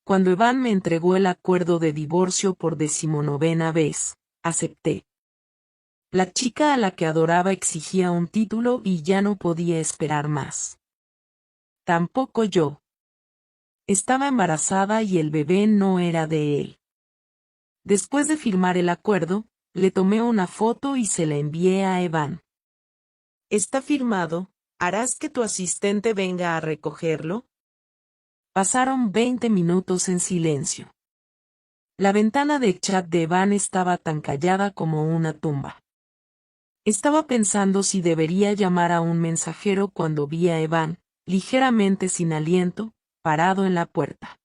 Cuando Evan me entregó el acuerdo de divorcio por 19ª vez, acepté. La chica a la que adoraba exigía un título y ya no podía esperar más. Tampoco yo. Estaba embarazada y el bebé no era de él. Después de firmar el acuerdo, le tomé una foto y se la envié a Evan. Está firmado, ¿harás que tu asistente venga a recogerlo? Pasaron 20 minutos en silencio. La ventana de chat de Evan estaba tan callada como una tumba. Estaba pensando si debería llamar a un mensajero cuando vi a Evan, ligeramente sin aliento, parado en la puerta.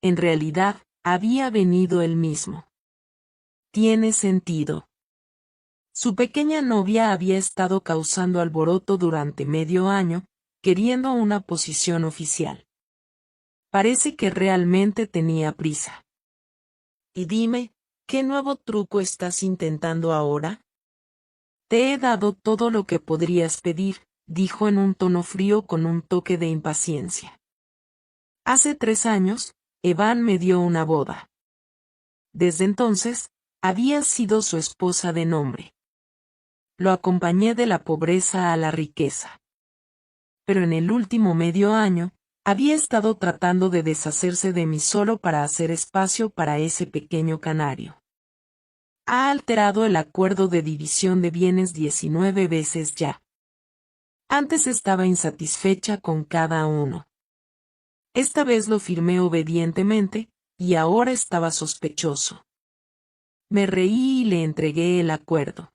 En realidad, había venido él mismo. Tiene sentido. Su pequeña novia había estado causando alboroto durante medio año, queriendo una posición oficial. Parece que realmente tenía prisa. Y dime, ¿qué nuevo truco estás intentando ahora? Te he dado todo lo que podrías pedir, dijo en un tono frío con un toque de impaciencia. Hace 3 años, Evan me dio una boda. Desde entonces, había sido su esposa de nombre. Lo acompañé de la pobreza a la riqueza. Pero en el último medio año, había estado tratando de deshacerse de mí solo para hacer espacio para ese pequeño canario. Ha alterado el acuerdo de división de bienes 19 veces ya. Antes estaba insatisfecha con cada uno. Esta vez lo firmé obedientemente, y ahora estaba sospechoso. Me reí y le entregué el acuerdo.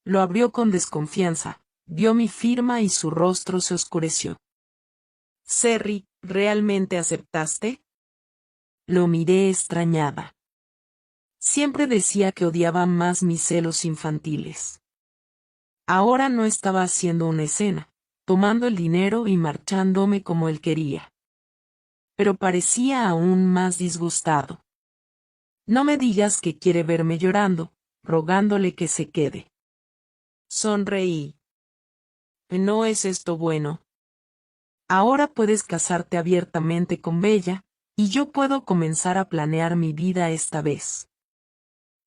Lo abrió con desconfianza, vio mi firma y su rostro se oscureció. Serry, ¿realmente aceptaste? Lo miré extrañada. Siempre decía que odiaba más mis celos infantiles. Ahora no estaba haciendo una escena, tomando el dinero y marchándome como él quería. Pero parecía aún más disgustado. No me digas que quiere verme llorando, rogándole que se quede. Sonreí. ¿No es esto bueno? Ahora puedes casarte abiertamente con Bella, y yo puedo comenzar a planear mi vida esta vez.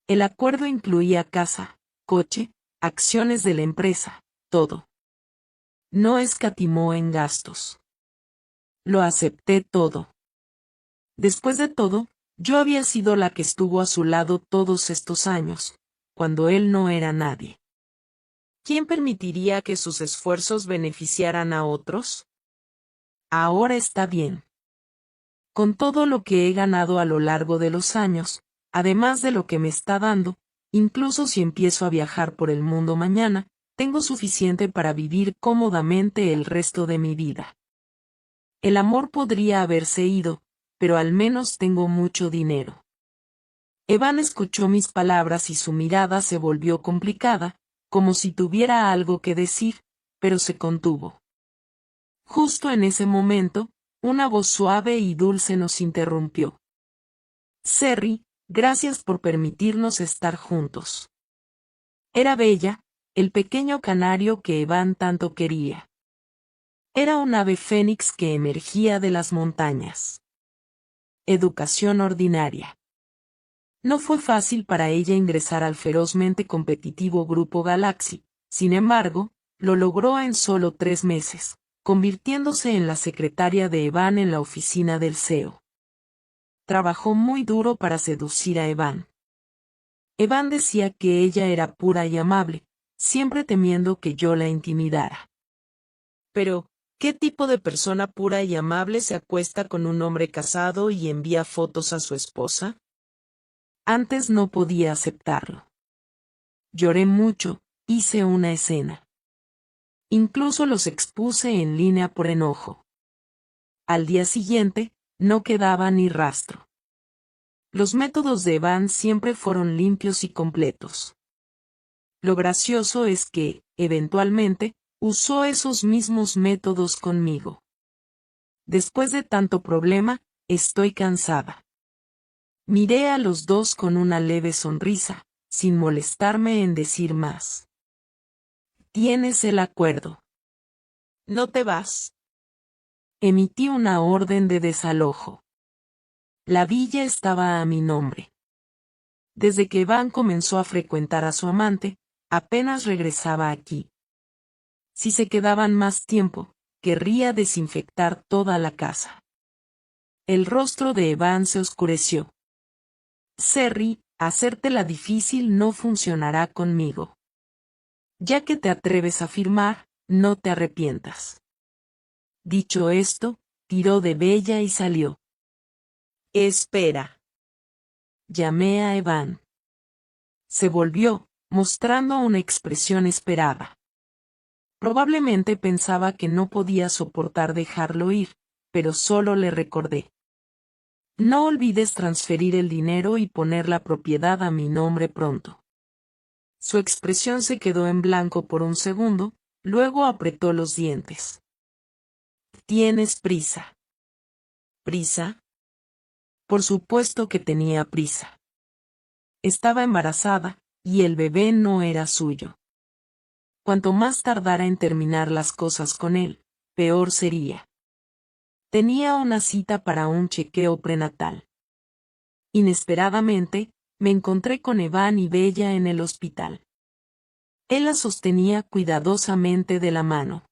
El acuerdo incluía casa, coche, acciones de la empresa, todo. No escatimó en gastos. Lo acepté todo. Después de todo, yo había sido la que estuvo a su lado todos estos años, cuando él no era nadie. ¿Quién permitiría que sus esfuerzos beneficiaran a otros? Ahora está bien. Con todo lo que he ganado a lo largo de los años, además de lo que me está dando, incluso si empiezo a viajar por el mundo mañana, tengo suficiente para vivir cómodamente el resto de mi vida. El amor podría haberse ido, pero al menos tengo mucho dinero. Evan escuchó mis palabras y su mirada se volvió complicada, como si tuviera algo que decir, pero se contuvo. Justo en ese momento, una voz suave y dulce nos interrumpió. Serry, gracias por permitirnos estar juntos. Era Bella, el pequeño canario que Evan tanto quería. Era un ave fénix que emergía de las montañas. Educación ordinaria. No fue fácil para ella ingresar al ferozmente competitivo Grupo Galaxy, sin embargo, lo logró en solo 3 meses, convirtiéndose en la secretaria de Evan en la oficina del CEO. Trabajó muy duro para seducir a Evan. Evan decía que ella era pura y amable, siempre temiendo que yo la intimidara. Pero, ¿qué tipo de persona pura y amable se acuesta con un hombre casado y envía fotos a su esposa? Antes no podía aceptarlo. Lloré mucho, hice una escena. Incluso los expuse en línea por enojo. Al día siguiente, no quedaba ni rastro. Los métodos de Evan siempre fueron limpios y completos. Lo gracioso es que, eventualmente, usó esos mismos métodos conmigo. Después de tanto problema, estoy cansada. Miré a los dos con una leve sonrisa, sin molestarme en decir más. Tienes el acuerdo. ¿No te vas? Emití una orden de desalojo. La villa estaba a mi nombre. Desde que Van comenzó a frecuentar a su amante, apenas regresaba aquí. Si se quedaban más tiempo, querría desinfectar toda la casa. El rostro de Evan se oscureció. Serry, hacértela difícil no funcionará conmigo. Ya que te atreves a firmar, no te arrepientas. Dicho esto, tiró de Bella y salió. Espera. Llamé a Evan. Se volvió, mostrando una expresión esperada. Probablemente pensaba que no podía soportar dejarlo ir, pero solo le recordé. No olvides transferir el dinero y poner la propiedad a mi nombre pronto. Su expresión se quedó en blanco por un segundo, luego apretó los dientes. ¿Tienes prisa? ¿Prisa? Por supuesto que tenía prisa. Estaba embarazada, y el bebé no era suyo. Cuanto más tardara en terminar las cosas con él, peor sería. Tenía una cita para un chequeo prenatal. Inesperadamente, me encontré con Evan y Bella en el hospital. Él la sostenía cuidadosamente de la mano.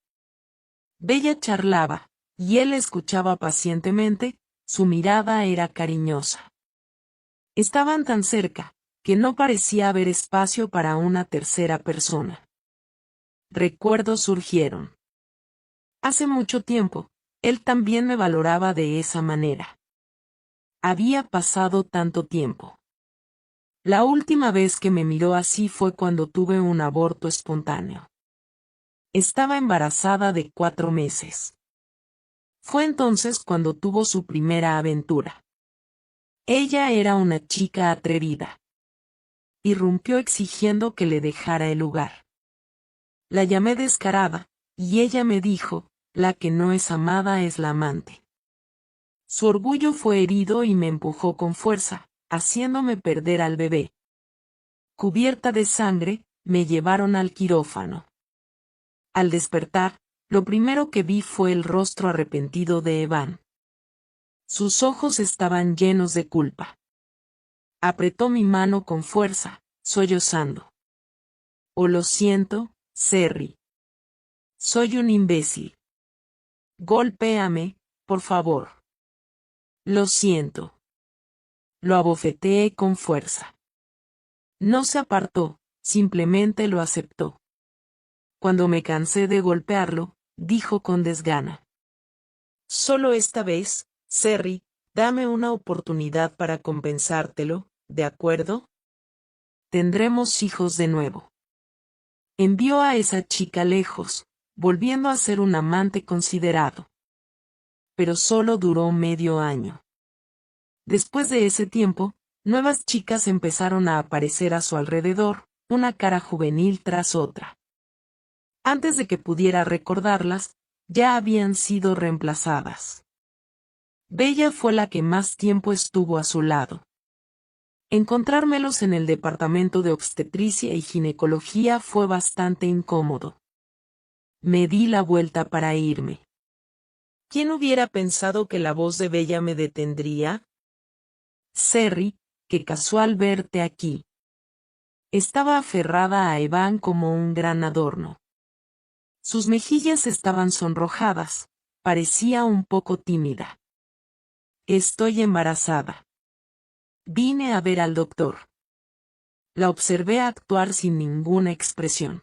Bella charlaba, y él escuchaba pacientemente, su mirada era cariñosa. Estaban tan cerca, que no parecía haber espacio para una tercera persona. Recuerdos surgieron. Hace mucho tiempo, él también me valoraba de esa manera. Había pasado tanto tiempo. La última vez que me miró así fue cuando tuve un aborto espontáneo. Estaba embarazada de 4 meses. Fue entonces cuando tuvo su primera aventura. Ella era una chica atrevida. Irrumpió exigiendo que le dejara el lugar. La llamé descarada, y ella me dijo, la que no es amada es la amante. Su orgullo fue herido y me empujó con fuerza, haciéndome perder al bebé. Cubierta de sangre, me llevaron al quirófano. Al despertar, lo primero que vi fue el rostro arrepentido de Evan. Sus ojos estaban llenos de culpa. Apretó mi mano con fuerza, sollozando. Oh, lo siento, Serry. Soy un imbécil. Golpéame, por favor. Lo siento. Lo abofeteé con fuerza. No se apartó, simplemente lo aceptó. Cuando me cansé de golpearlo, dijo con desgana. Solo esta vez, Serry, dame una oportunidad para compensártelo, ¿de acuerdo? Tendremos hijos de nuevo. Envió a esa chica lejos, volviendo a ser un amante considerado. Pero solo duró medio año. Después de ese tiempo, nuevas chicas empezaron a aparecer a su alrededor, una cara juvenil tras otra. Antes de que pudiera recordarlas, ya habían sido reemplazadas. Bella fue la que más tiempo estuvo a su lado. Encontrármelos en el departamento de obstetricia y ginecología fue bastante incómodo. Me di la vuelta para irme. ¿Quién hubiera pensado que la voz de Bella me detendría? Serry, qué casual verte aquí. Estaba aferrada a Evan como un gran adorno. Sus mejillas estaban sonrojadas, parecía un poco tímida. Estoy embarazada. Vine a ver al doctor. La observé actuar sin ninguna expresión.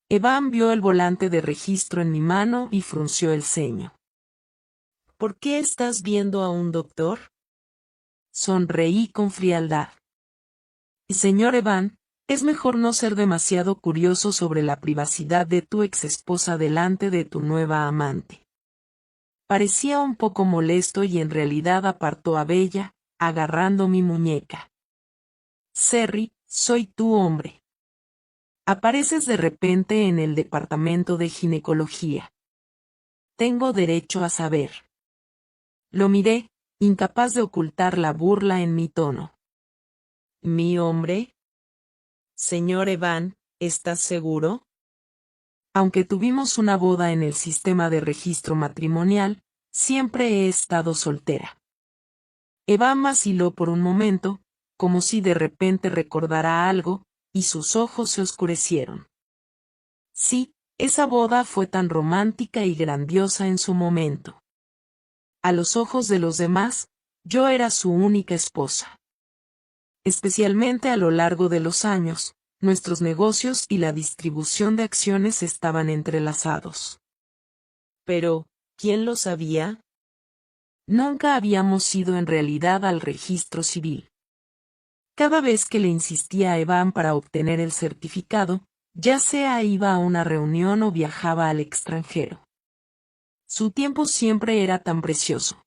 Evan vio el volante de registro en mi mano y frunció el ceño. ¿Por qué estás viendo a un doctor? Sonreí con frialdad. Señor Evan, es mejor no ser demasiado curioso sobre la privacidad de tu exesposa delante de tu nueva amante. Parecía un poco molesto y en realidad apartó a Bella, agarrando mi muñeca. Serry, soy tu hombre. Apareces de repente en el departamento de ginecología. Tengo derecho a saber. Lo miré, incapaz de ocultar la burla en mi tono. ¿Mi hombre? Señor Evan, ¿estás seguro? Aunque tuvimos una boda en el sistema de registro matrimonial, siempre he estado soltera. Evan vaciló por un momento, como si de repente recordara algo, y sus ojos se oscurecieron. Sí, esa boda fue tan romántica y grandiosa en su momento. A los ojos de los demás, yo era su única esposa. Especialmente a lo largo de los años, nuestros negocios y la distribución de acciones estaban entrelazados. Pero, ¿quién lo sabía? Nunca habíamos ido en realidad al registro civil. Cada vez que le insistía a Evan para obtener el certificado, ya sea iba a una reunión o viajaba al extranjero. Su tiempo siempre era tan precioso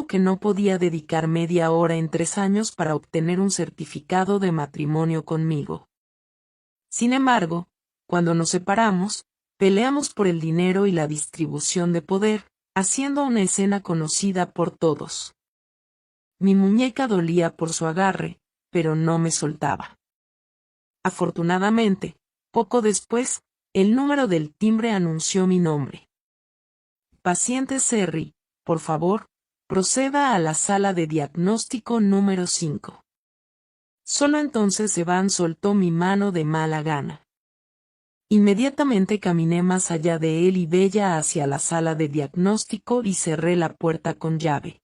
que no podía dedicar media hora en 3 años para obtener un certificado de matrimonio conmigo. Sin embargo, cuando nos separamos, peleamos por el dinero y la distribución de poder, haciendo una escena conocida por todos. Mi muñeca dolía por su agarre, pero no me soltaba. Afortunadamente, poco después, el número del timbre anunció mi nombre. Paciente Serry, por favor, proceda a la sala de diagnóstico número 5. Solo entonces Evan soltó mi mano de mala gana. Inmediatamente caminé más allá de él y Bella hacia la sala de diagnóstico y cerré la puerta con llave.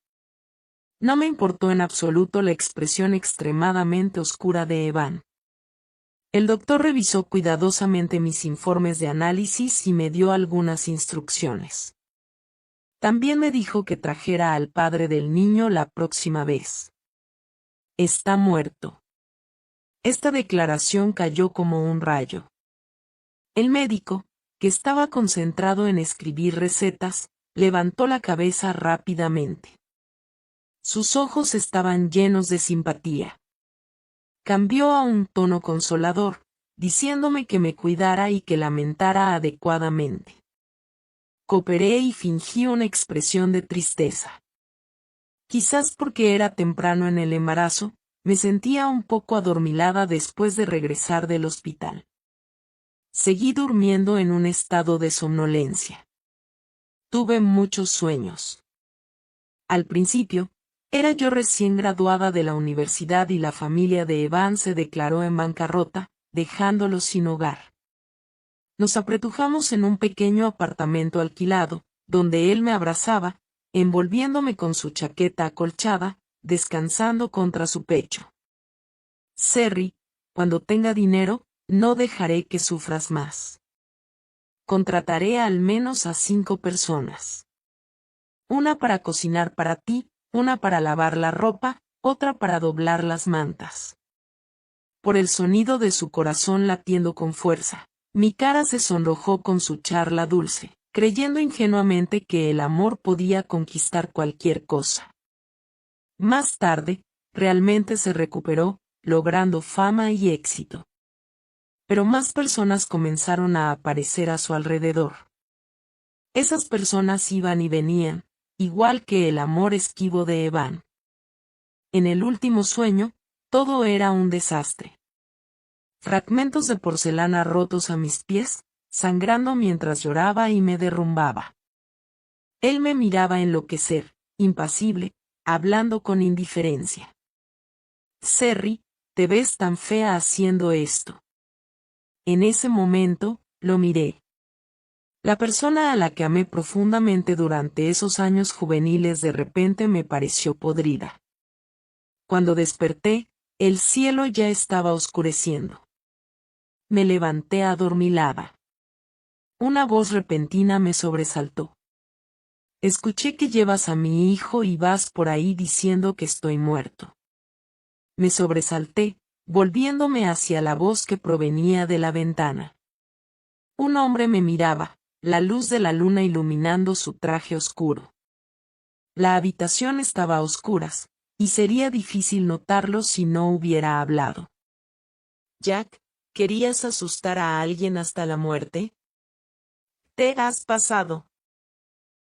No me importó en absoluto la expresión extremadamente oscura de Evan. El doctor revisó cuidadosamente mis informes de análisis y me dio algunas instrucciones. También me dijo que trajera al padre del niño la próxima vez. Está muerto. Esta declaración cayó como un rayo. El médico, que estaba concentrado en escribir recetas, levantó la cabeza rápidamente. Sus ojos estaban llenos de simpatía. Cambió a un tono consolador, diciéndome que me cuidara y que lamentara adecuadamente. Cooperé y fingí una expresión de tristeza. Quizás porque era temprano en el embarazo, me sentía un poco adormilada después de regresar del hospital. Seguí durmiendo en un estado de somnolencia. Tuve muchos sueños. Al principio, era yo recién graduada de la universidad y la familia de Evan se declaró en bancarrota, dejándolo sin hogar. Nos apretujamos en un pequeño apartamento alquilado, donde él me abrazaba, envolviéndome con su chaqueta acolchada, descansando contra su pecho. Serry, cuando tenga dinero, no dejaré que sufras más. Contrataré al menos a 5 personas. Una para cocinar para ti, una para lavar la ropa, otra para doblar las mantas. Por el sonido de su corazón latiendo con fuerza, mi cara se sonrojó con su charla dulce, creyendo ingenuamente que el amor podía conquistar cualquier cosa. Más tarde, realmente se recuperó, logrando fama y éxito. Pero más personas comenzaron a aparecer a su alrededor. Esas personas iban y venían, igual que el amor esquivo de Evan. En el último sueño, todo era un desastre. Fragmentos de porcelana rotos a mis pies, sangrando mientras lloraba y me derrumbaba. Él me miraba enloquecer, impasible, hablando con indiferencia. Serry, te ves tan fea haciendo esto. En ese momento, lo miré. La persona a la que amé profundamente durante esos años juveniles de repente me pareció podrida. Cuando desperté, el cielo ya estaba oscureciendo. Me levanté adormilada. Una voz repentina me sobresaltó. Escuché que llevas a mi hijo y vas por ahí diciendo que estoy muerto. Me sobresalté, volviéndome hacia la voz que provenía de la ventana. Un hombre me miraba, la luz de la luna iluminando su traje oscuro. La habitación estaba a oscuras, y sería difícil notarlo si no hubiera hablado. Jack, ¿querías asustar a alguien hasta la muerte? Te has pasado.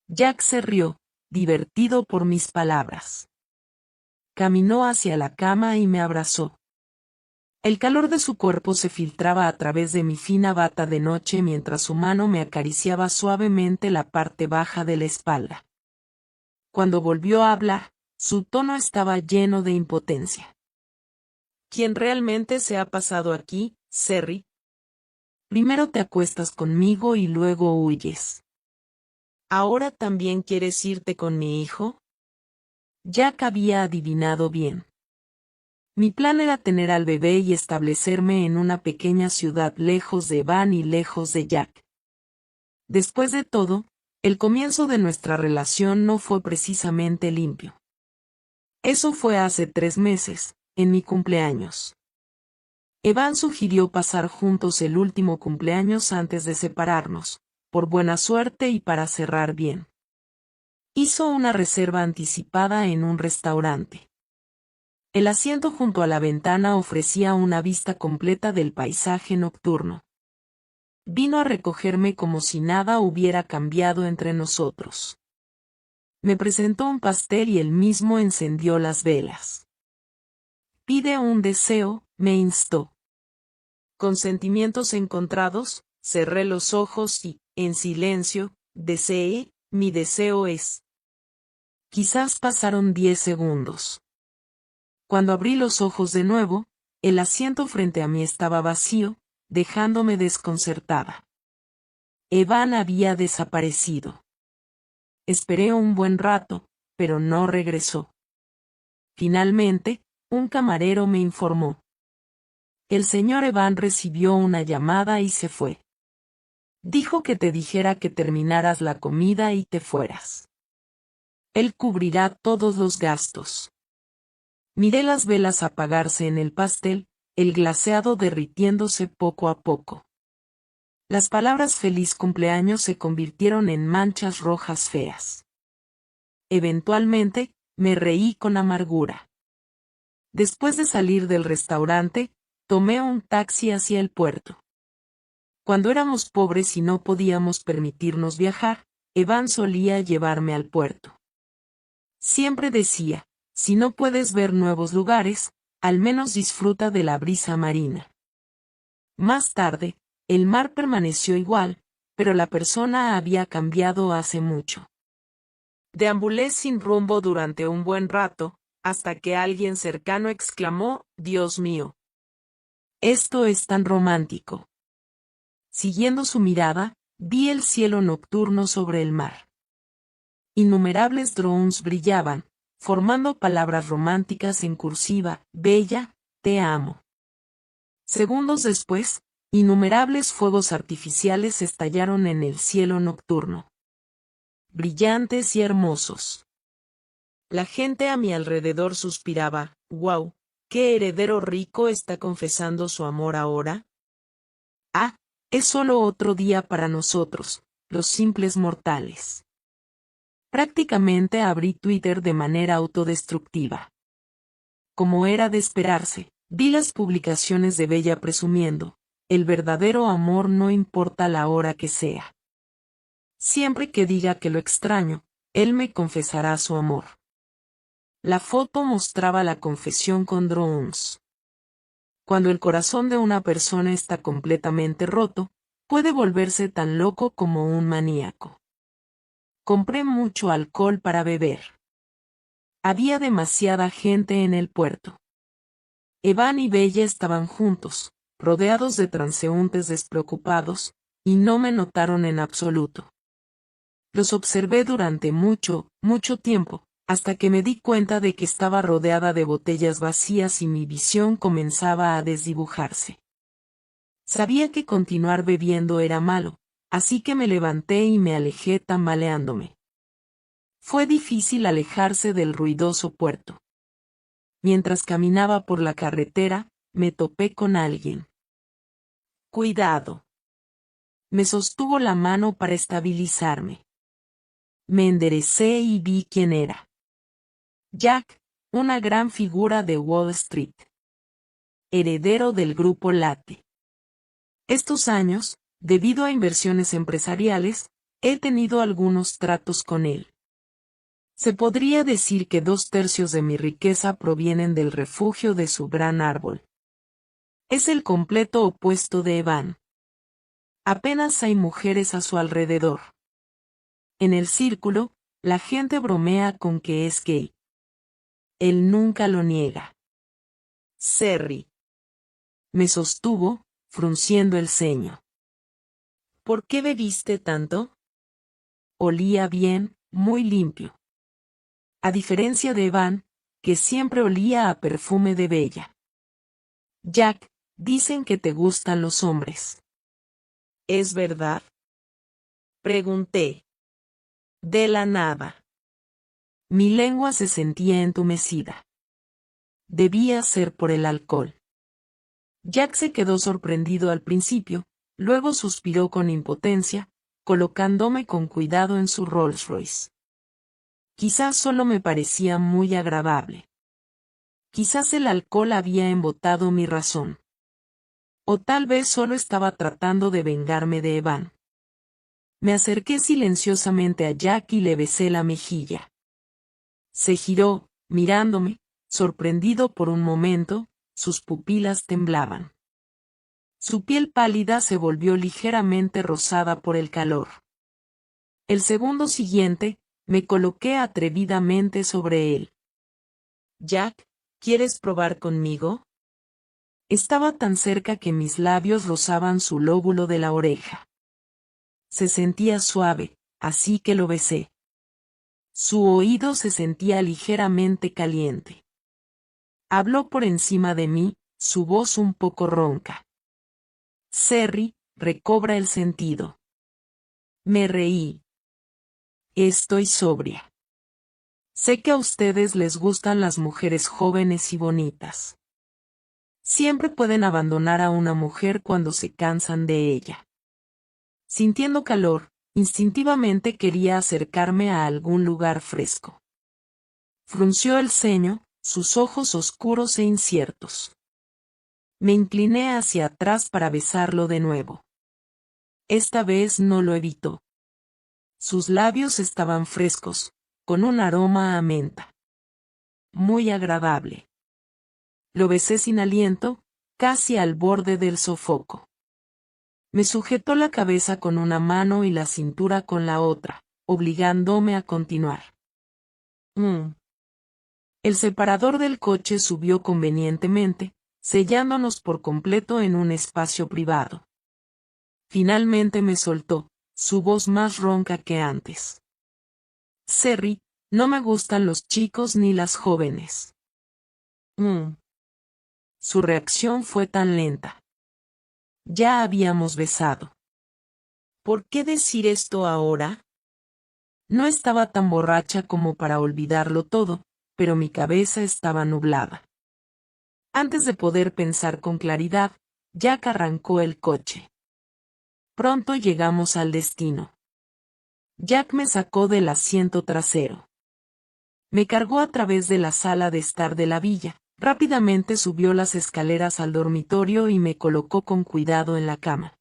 Jack se rió, divertido por mis palabras. Caminó hacia la cama y me abrazó. El calor de su cuerpo se filtraba a través de mi fina bata de noche mientras su mano me acariciaba suavemente la parte baja de la espalda. Cuando volvió a hablar, Su tono estaba lleno de impotencia. ¿Quién realmente se ha pasado aquí, Serry? Primero te acuestas conmigo y luego huyes. ¿Ahora también quieres irte con mi hijo? Jack había adivinado bien. Mi plan era tener al bebé y establecerme en una pequeña ciudad lejos de Evan y lejos de Jack. Después de todo, el comienzo de nuestra relación no fue precisamente limpio. Eso fue hace 3 meses, en mi cumpleaños. Evan sugirió pasar juntos el último cumpleaños antes de separarnos, por buena suerte y para cerrar bien. Hizo una reserva anticipada en un restaurante. El asiento junto a la ventana ofrecía una vista completa del paisaje nocturno. Vino a recogerme como si nada hubiera cambiado entre nosotros. Me presentó un pastel y él mismo encendió las velas. Pide un deseo, me instó. Con sentimientos encontrados, cerré los ojos y, en silencio, deseé, mi deseo es. Quizás pasaron 10 segundos. Cuando abrí los ojos de nuevo, el asiento frente a mí estaba vacío, dejándome desconcertada. Evan había desaparecido. Esperé un buen rato, pero no regresó. Finalmente, un camarero me informó. El señor Evan recibió una llamada y se fue. Dijo que te dijera que terminaras la comida y te fueras. Él cubrirá todos los gastos. Miré las velas apagarse en el pastel, el glaseado derritiéndose poco a poco. Las palabras feliz cumpleaños se convirtieron en manchas rojas feas. Eventualmente, me reí con amargura. Después de salir del restaurante, tomé un taxi hacia el puerto. Cuando éramos pobres y no podíamos permitirnos viajar, Evan solía llevarme al puerto. Siempre decía, si no puedes ver nuevos lugares, al menos disfruta de la brisa marina. Más tarde, el mar permaneció igual, pero la persona había cambiado hace mucho. Deambulé sin rumbo durante un buen rato, hasta que alguien cercano exclamó, Dios mío. Esto es tan romántico. Siguiendo su mirada, vi el cielo nocturno sobre el mar. Innumerables drones brillaban, formando palabras románticas en cursiva, bella, te amo. Segundos después, innumerables fuegos artificiales estallaron en el cielo nocturno. Brillantes y hermosos. La gente a mi alrededor suspiraba, wow, ¿qué heredero rico está confesando su amor ahora? Ah, es solo otro día para nosotros, los simples mortales. Prácticamente abrí Twitter de manera autodestructiva. Como era de esperarse, vi las publicaciones de Bella presumiendo, el verdadero amor no importa la hora que sea. Siempre que diga que lo extraño, él me confesará su amor. La foto mostraba la confesión con drones. Cuando el corazón de una persona está completamente roto, puede volverse tan loco como un maníaco. Compré mucho alcohol para beber. Había demasiada gente en el puerto. Evan y Bella estaban juntos, rodeados de transeúntes despreocupados, y no me notaron en absoluto. Los observé durante mucho tiempo, hasta que me di cuenta de que estaba rodeada de botellas vacías y mi visión comenzaba a desdibujarse. Sabía que continuar bebiendo era malo, así que me levanté y me alejé tambaleándome. Fue difícil alejarse del ruidoso puerto. Mientras caminaba por la carretera, me topé con alguien. «Cuidado». Me sostuvo la mano para estabilizarme. Me enderecé y vi quién era. Jack, una gran figura de Wall Street. Heredero del grupo Late. Estos años, debido a inversiones empresariales, he tenido algunos tratos con él. Se podría decir que 2/3 de mi riqueza provienen del refugio de su gran árbol. Es el completo opuesto de Evan. Apenas hay mujeres a su alrededor. En el círculo, la gente bromea con que es gay. Él nunca lo niega. Cerry. Me sostuvo, frunciendo el ceño. ¿Por qué bebiste tanto? Olía bien, muy limpio. A diferencia de Evan, que siempre olía a perfume de Bella. Jack, dicen que te gustan los hombres. ¿Es verdad? Pregunté. De la nada. Mi lengua se sentía entumecida. Debía ser por el alcohol. Jack se quedó sorprendido al principio, luego suspiró con impotencia, colocándome con cuidado en su Rolls Royce. Quizás solo me parecía muy agradable. Quizás el alcohol había embotado mi razón. O tal vez solo estaba tratando de vengarme de Evan. Me acerqué silenciosamente a Jack y le besé la mejilla. Se giró, mirándome, sorprendido por un momento, sus pupilas temblaban. Su piel pálida se volvió ligeramente rosada por el calor. El segundo siguiente, me coloqué atrevidamente sobre él. Jack, ¿quieres probar conmigo? Estaba tan cerca que mis labios rozaban su lóbulo de la oreja. Se sentía suave, así que lo besé. Su oído se sentía ligeramente caliente. Habló por encima de mí, su voz un poco ronca. Cerry, recobra el sentido. Me reí. Estoy sobria. Sé que a ustedes les gustan las mujeres jóvenes y bonitas. Siempre pueden abandonar a una mujer cuando se cansan de ella. Sintiendo calor, instintivamente quería acercarme a algún lugar fresco. Frunció el ceño, sus ojos oscuros e inciertos. Me incliné hacia atrás para besarlo de nuevo. Esta vez no lo evitó. Sus labios estaban frescos, con un aroma a menta. Muy agradable. Lo besé sin aliento, casi al borde del sofoco. Me sujetó la cabeza con una mano y la cintura con la otra, obligándome a continuar. El separador del coche subió convenientemente, sellándonos por completo en un espacio privado. Finalmente me soltó, su voz más ronca que antes. Cerry, no me gustan los chicos ni las jóvenes. Su reacción fue tan lenta. Ya habíamos besado. ¿Por qué decir esto ahora? No estaba tan borracha como para olvidarlo todo, pero mi cabeza estaba nublada. Antes de poder pensar con claridad, Jack arrancó el coche. Pronto llegamos al destino. Jack me sacó del asiento trasero. Me cargó a través de la sala de estar de la villa, rápidamente subió las escaleras al dormitorio y me colocó con cuidado en la cama.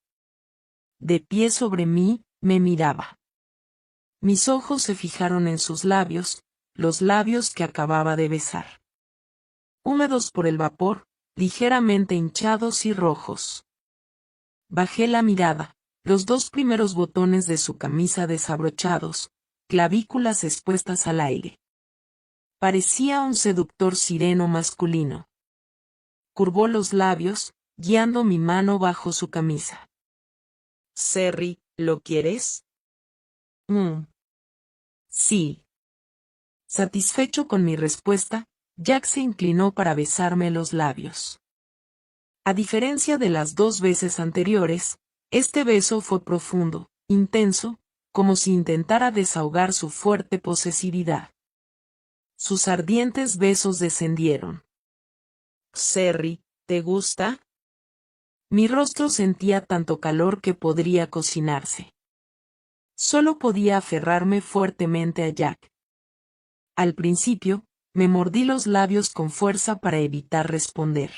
De pie sobre mí, me miraba. Mis ojos se fijaron en sus labios, los labios que acababa de besar. Húmedos por el vapor, ligeramente hinchados y rojos. Bajé la mirada, los dos primeros botones de su camisa desabrochados, clavículas expuestas al aire. Parecía un seductor sireno masculino. Curvó los labios, guiando mi mano bajo su camisa. Cerry, ¿lo quieres? Sí. Satisfecho con mi respuesta, Jack se inclinó para besarme los labios. A diferencia de las dos veces anteriores, este beso fue profundo, intenso, como si intentara desahogar su fuerte posesividad. Sus ardientes besos descendieron. Cerry, ¿te gusta? Mi rostro sentía tanto calor que podría cocinarse. Solo podía aferrarme fuertemente a Jack. Al principio, me mordí los labios con fuerza para evitar responder.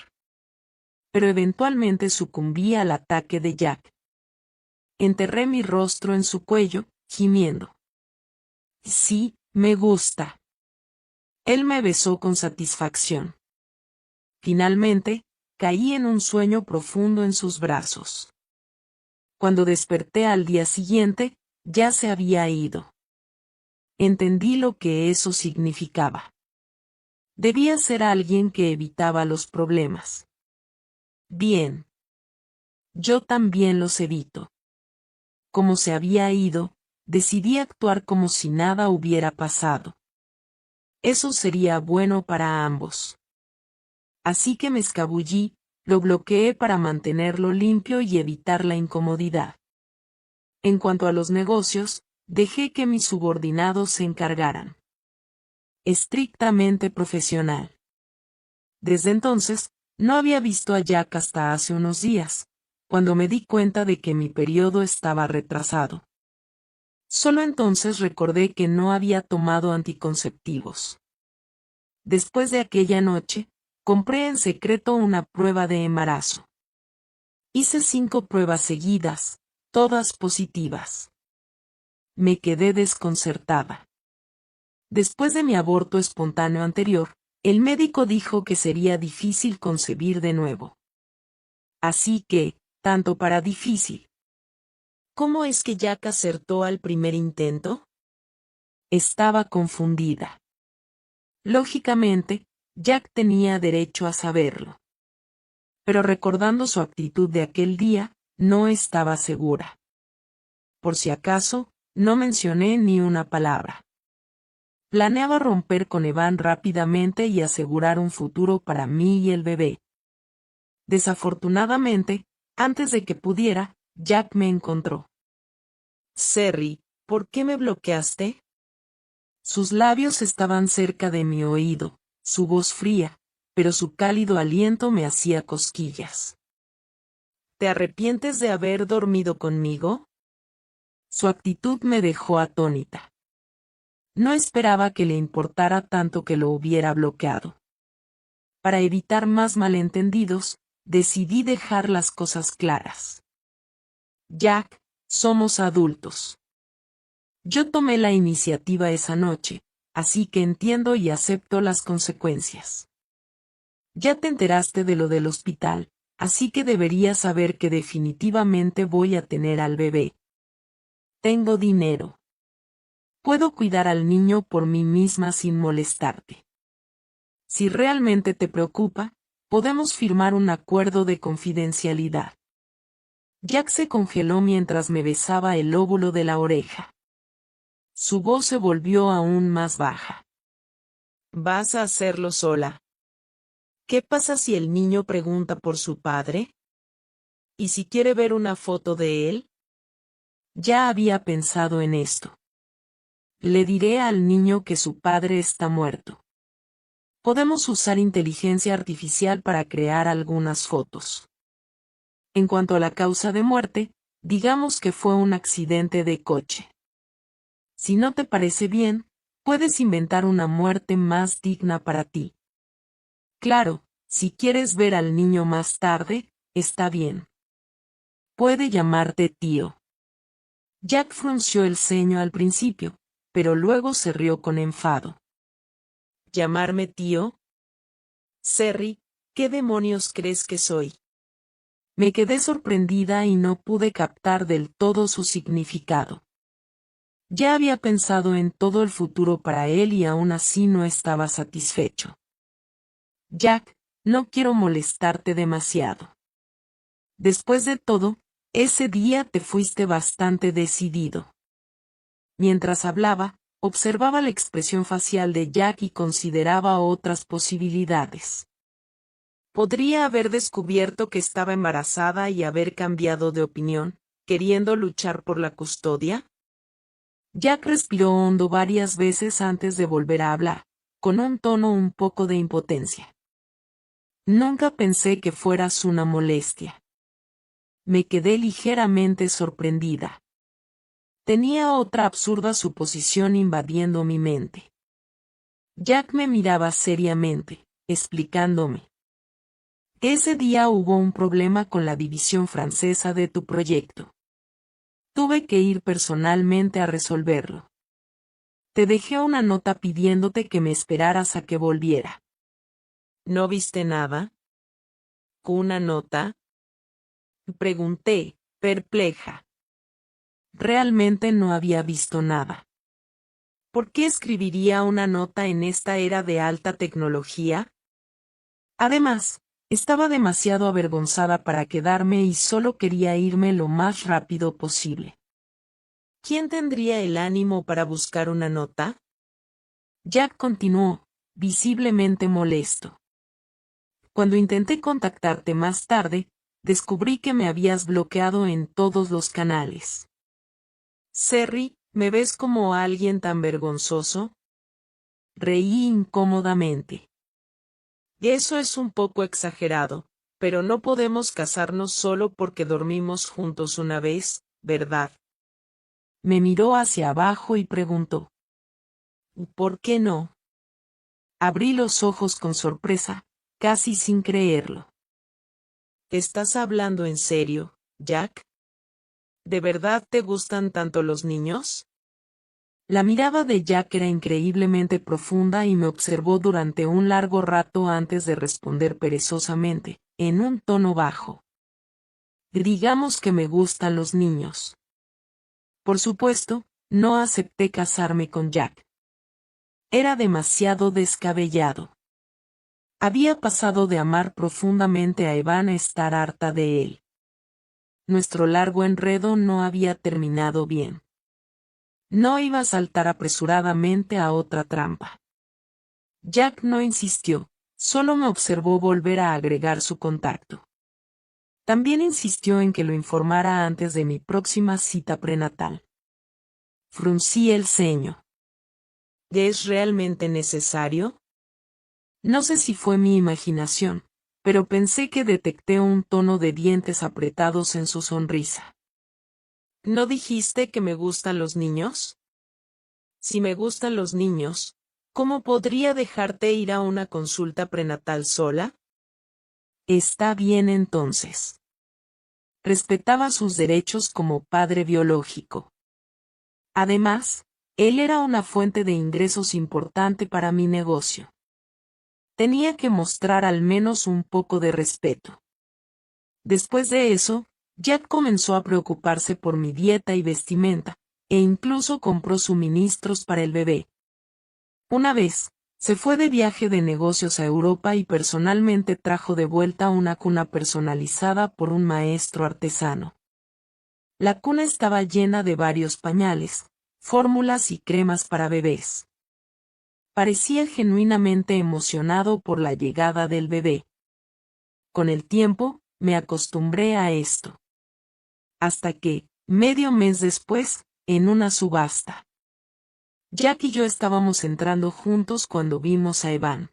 Pero eventualmente sucumbí al ataque de Jack. Enterré mi rostro en su cuello, gimiendo. Sí, me gusta. Él me besó con satisfacción. Finalmente, caí en un sueño profundo en sus brazos. Cuando desperté al día siguiente, ya se había ido. Entendí lo que eso significaba. Debía ser alguien que evitaba los problemas. Bien. Yo también los evito. Como se había ido, decidí actuar como si nada hubiera pasado. Eso sería bueno para ambos. Así que me escabullí, lo bloqueé para mantenerlo limpio y evitar la incomodidad. En cuanto a los negocios, dejé que mis subordinados se encargaran. Estrictamente profesional. Desde entonces, no había visto a Jack hasta hace unos días, cuando me di cuenta de que mi periodo estaba retrasado. Solo entonces recordé que no había tomado anticonceptivos. Después de aquella noche, compré en secreto una prueba de embarazo. Hice 5 pruebas seguidas, todas positivas. Me quedé desconcertada. Después de mi aborto espontáneo anterior, el médico dijo que sería difícil concebir de nuevo. Así que, tanto para difícil. ¿Cómo es que Jack acertó al primer intento? Estaba confundida. Lógicamente, Jack tenía derecho a saberlo. Pero recordando su actitud de aquel día, no estaba segura. Por si acaso, no mencioné ni una palabra. Planeaba romper con Evan rápidamente y asegurar un futuro para mí y el bebé. Desafortunadamente, antes de que pudiera, Jack me encontró. Serry, ¿por qué me bloqueaste? Sus labios estaban cerca de mi oído, su voz fría, pero su cálido aliento me hacía cosquillas. ¿Te arrepientes de haber dormido conmigo? Su actitud me dejó atónita. No esperaba que le importara tanto que lo hubiera bloqueado. Para evitar más malentendidos, decidí dejar las cosas claras. Jack, somos adultos. Yo tomé la iniciativa esa noche, así que entiendo y acepto las consecuencias. Ya te enteraste de lo del hospital, así que deberías saber que definitivamente voy a tener al bebé. Tengo dinero. Puedo cuidar al niño por mí misma sin molestarte. Si realmente te preocupa, podemos firmar un acuerdo de confidencialidad. Jack se congeló mientras me besaba el lóbulo de la oreja. Su voz se volvió aún más baja. ¿Vas a hacerlo sola? ¿Qué pasa si el niño pregunta por su padre? ¿Y si quiere ver una foto de él? Ya había pensado en esto. Le diré al niño que su padre está muerto. Podemos usar inteligencia artificial para crear algunas fotos. En cuanto a la causa de muerte, digamos que fue un accidente de coche. Si no te parece bien, puedes inventar una muerte más digna para ti. Claro, si quieres ver al niño más tarde, está bien. Puede llamarte tío. Jack frunció el ceño al principio, pero luego se rió con enfado. ¿Llamarme tío? Serry, ¿qué demonios crees que soy? Me quedé sorprendida y no pude captar del todo su significado. Ya había pensado en todo el futuro para él y aún así no estaba satisfecho. Jack, no quiero molestarte demasiado. Después de todo, ese día te fuiste bastante decidido. Mientras hablaba, observaba la expresión facial de Jack y consideraba otras posibilidades. Podría haber descubierto que estaba embarazada y haber cambiado de opinión, queriendo luchar por la custodia. Jack respiró hondo varias veces antes de volver a hablar, con un tono un poco de impotencia. Nunca pensé que fueras una molestia. Me quedé ligeramente sorprendida. Tenía otra absurda suposición invadiendo mi mente. Jack me miraba seriamente, explicándome. Ese día hubo un problema con la división francesa de tu proyecto. Tuve que ir personalmente a resolverlo. Te dejé una nota pidiéndote que me esperaras a que volviera. ¿No viste nada? ¿Una nota? Pregunté, perpleja. Realmente no había visto nada. ¿Por qué escribiría una nota en esta era de alta tecnología? Además, estaba demasiado avergonzada para quedarme y solo quería irme lo más rápido posible. ¿Quién tendría el ánimo para buscar una nota? Jack continuó, visiblemente molesto. Cuando intenté contactarte más tarde, descubrí que me habías bloqueado en todos los canales. Serry, ¿me ves como alguien tan vergonzoso? Reí incómodamente. Eso es un poco exagerado, pero no podemos casarnos solo porque dormimos juntos una vez, ¿verdad? Me miró hacia abajo y preguntó. ¿Por qué no? Abrí los ojos con sorpresa, casi sin creerlo. ¿Estás hablando en serio, Jack? ¿De verdad te gustan tanto los niños? La mirada de Jack era increíblemente profunda y me observó durante un largo rato antes de responder perezosamente, en un tono bajo. Digamos que me gustan los niños. Por supuesto, no acepté casarme con Jack. Era demasiado descabellado. Había pasado de amar profundamente a Evan a estar harta de él. Nuestro largo enredo no había terminado bien. No iba a saltar apresuradamente a otra trampa. Jack no insistió, solo me observó volver a agregar su contacto. También insistió en que lo informara antes de mi próxima cita prenatal. Fruncí el ceño. ¿Es realmente necesario? No sé si fue mi imaginación, pero pensé que detecté un tono de dientes apretados en su sonrisa. ¿No dijiste que me gustan los niños? Si me gustan los niños, ¿cómo podría dejarte ir a una consulta prenatal sola? Está bien entonces. Respetaba sus derechos como padre biológico. Además, él era una fuente de ingresos importante para mi negocio. Tenía que mostrar al menos un poco de respeto. Después de eso, Jack comenzó a preocuparse por mi dieta y vestimenta, e incluso compró suministros para el bebé. Una vez, se fue de viaje de negocios a Europa y personalmente trajo de vuelta una cuna personalizada por un maestro artesano. La cuna estaba llena de varios pañales, fórmulas y cremas para bebés. Parecía genuinamente emocionado por la llegada del bebé. Con el tiempo, me acostumbré a esto. Hasta que, medio mes después, en una subasta. Jack y yo estábamos entrando juntos cuando vimos a Evan.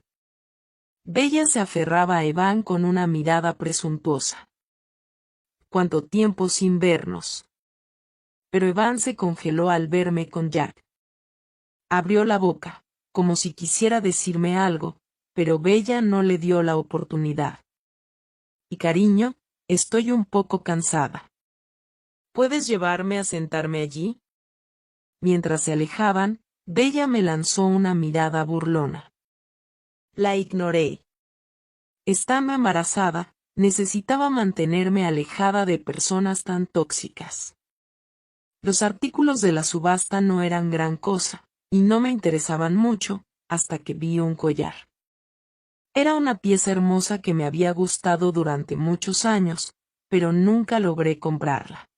Bella se aferraba a Evan con una mirada presuntuosa. ¿Cuánto tiempo sin vernos? Pero Evan se congeló al verme con Jack. Abrió la boca, como si quisiera decirme algo, pero Bella no le dio la oportunidad. Y cariño, estoy un poco cansada. ¿Puedes llevarme a sentarme allí? Mientras se alejaban, Bella me lanzó una mirada burlona. La ignoré. Estando embarazada, necesitaba mantenerme alejada de personas tan tóxicas. Los artículos de la subasta no eran gran cosa, y no me interesaban mucho, hasta que vi un collar. Era una pieza hermosa que me había gustado durante muchos años, pero nunca logré comprarla.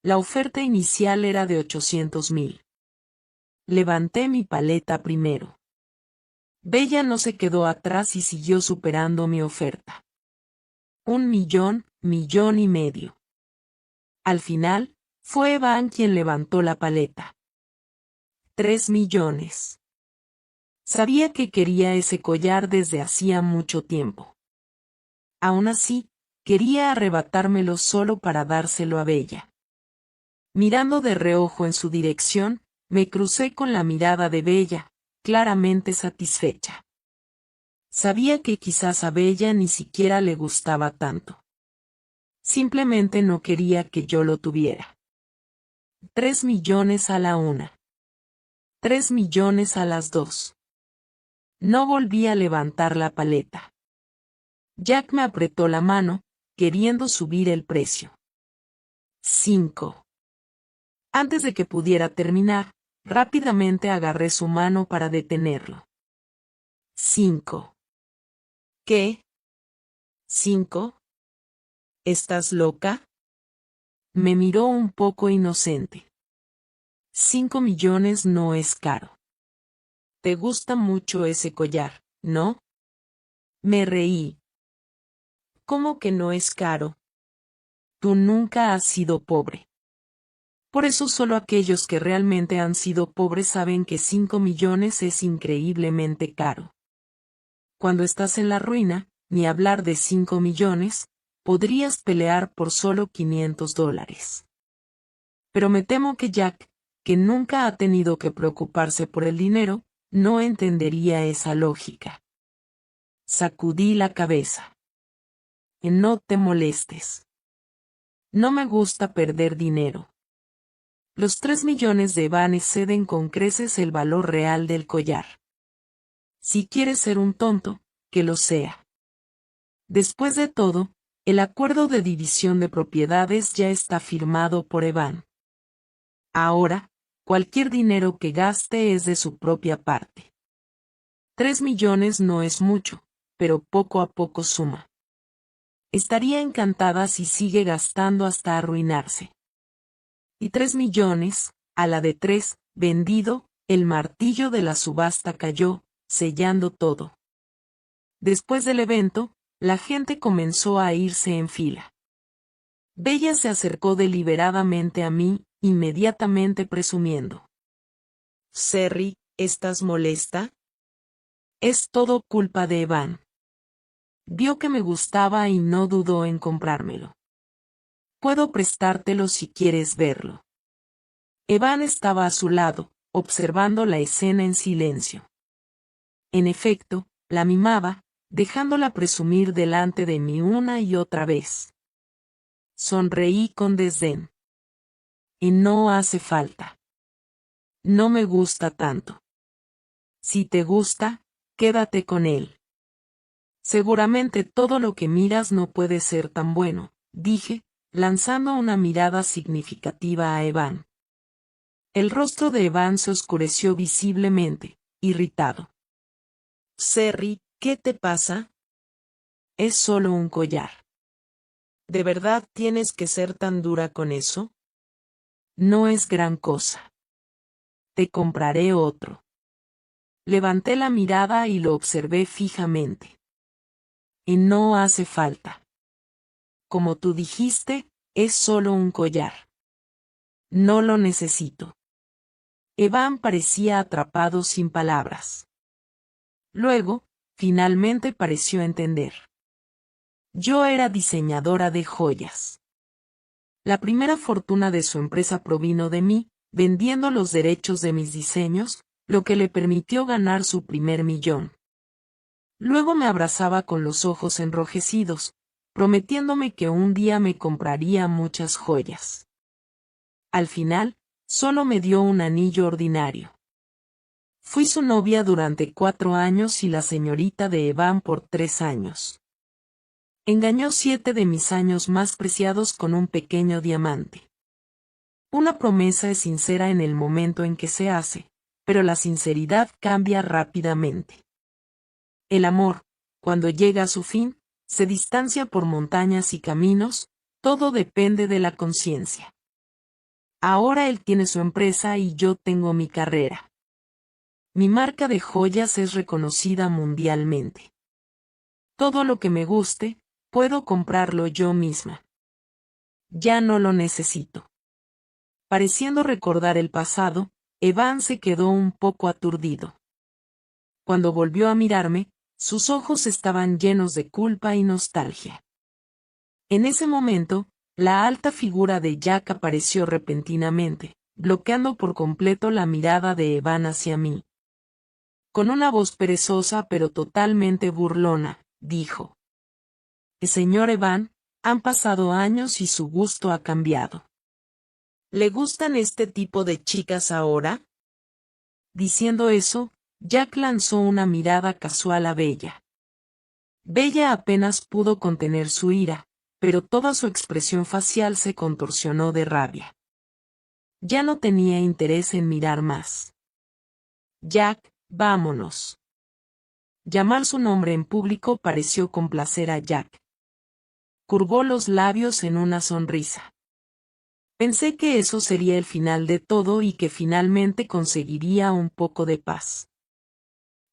La oferta inicial era de 800,000. Levanté mi paleta primero. Bella no se quedó atrás y siguió superando mi oferta. 1,000,000, 1,500,000. Al final, fue Evan quien levantó la paleta. 3,000,000. Sabía que quería ese collar desde hacía mucho tiempo. Aún así, quería arrebatármelo solo para dárselo a Bella. Mirando de reojo en su dirección, me crucé con la mirada de Bella, claramente satisfecha. Sabía que quizás a Bella ni siquiera le gustaba tanto. Simplemente no quería que yo lo tuviera. 3,000,000 a la una. 3,000,000 a las dos. No volví a levantar la paleta. Jack me apretó la mano, queriendo subir el precio. 5. Antes de que pudiera terminar, Rápidamente agarré su mano para detenerlo. 5. ¿Qué? ¿5? ¿Estás loca? Me miró un poco inocente. 5 millones no es caro. Te gusta mucho ese collar, ¿no? Me reí. ¿Cómo que no es caro? Tú nunca has sido pobre. Por eso solo aquellos que realmente han sido pobres saben que 5 millones es increíblemente caro. Cuando estás en la ruina, ni hablar de 5 millones, podrías pelear por solo $500. Pero me temo que Jack, que nunca ha tenido que preocuparse por el dinero, no entendería esa lógica. Sacudí la cabeza. No te molestes. No me gusta perder dinero. Los 3 millones de Evan exceden con creces el valor real del collar. Si quieres ser un tonto, que lo sea. Después de todo, el acuerdo de división de propiedades ya está firmado por Evan. Ahora, cualquier dinero que gaste es de su propia parte. 3 millones no es mucho, pero poco a poco suma. Estaría encantada si sigue gastando hasta arruinarse. Y 3 millones, a la de 3, vendido, el martillo de la subasta cayó, sellando todo. Después del evento, la gente comenzó a irse en fila. Bella se acercó deliberadamente a mí, inmediatamente presumiendo. Sherry, ¿estás molesta? Es todo culpa de Evan. Vio que me gustaba y no dudó en comprármelo. Puedo prestártelo si quieres verlo. Evan estaba a su lado, observando la escena en silencio. En efecto, la mimaba, dejándola presumir delante de mí una y otra vez. Sonreí con desdén. Y no hace falta. No me gusta tanto. Si te gusta, quédate con él. Seguramente todo lo que miras no puede ser tan bueno, dije, lanzando una mirada significativa a Evan. El rostro de Evan se oscureció visiblemente, irritado. Sherry, ¿qué te pasa? Es solo un collar. ¿De verdad tienes que ser tan dura con eso? No es gran cosa. Te compraré otro. Levanté la mirada y lo observé fijamente. Y no hace falta. Como tú dijiste, es solo un collar. No lo necesito. Evan parecía atrapado sin palabras. Luego, finalmente pareció entender. Yo era diseñadora de joyas. La primera fortuna de su empresa provino de mí, vendiendo los derechos de mis diseños, lo que le permitió ganar su primer millón. Luego me abrazaba con los ojos enrojecidos, prometiéndome que un día me compraría muchas joyas. Al final, solo me dio un anillo ordinario. Fui su novia durante 4 años y la señorita de Evan por 3 años. Engañó 7 de mis años más preciados con un pequeño diamante. Una promesa es sincera en el momento en que se hace, pero la sinceridad cambia rápidamente. El amor, cuando llega a su fin, se distancia por montañas y caminos, todo depende de la conciencia. Ahora él tiene su empresa y yo tengo mi carrera. Mi marca de joyas es reconocida mundialmente. Todo lo que me guste, puedo comprarlo yo misma. Ya no lo necesito. Pareciendo recordar el pasado, Evan se quedó un poco aturdido. Cuando volvió a mirarme, sus ojos estaban llenos de culpa y nostalgia. En ese momento, la alta figura de Jack apareció repentinamente, bloqueando por completo la mirada de Evan hacia mí. Con una voz perezosa pero totalmente burlona, dijo: Señor Evan, han pasado años y su gusto ha cambiado. ¿Le gustan este tipo de chicas ahora? Diciendo eso, Jack lanzó una mirada casual a Bella. Bella apenas pudo contener su ira, pero toda su expresión facial se contorsionó de rabia. Ya no tenía interés en mirar más. Jack, vámonos. Llamar su nombre en público pareció complacer a Jack. Curvó los labios en una sonrisa. Pensé que eso sería el final de todo y que finalmente conseguiría un poco de paz.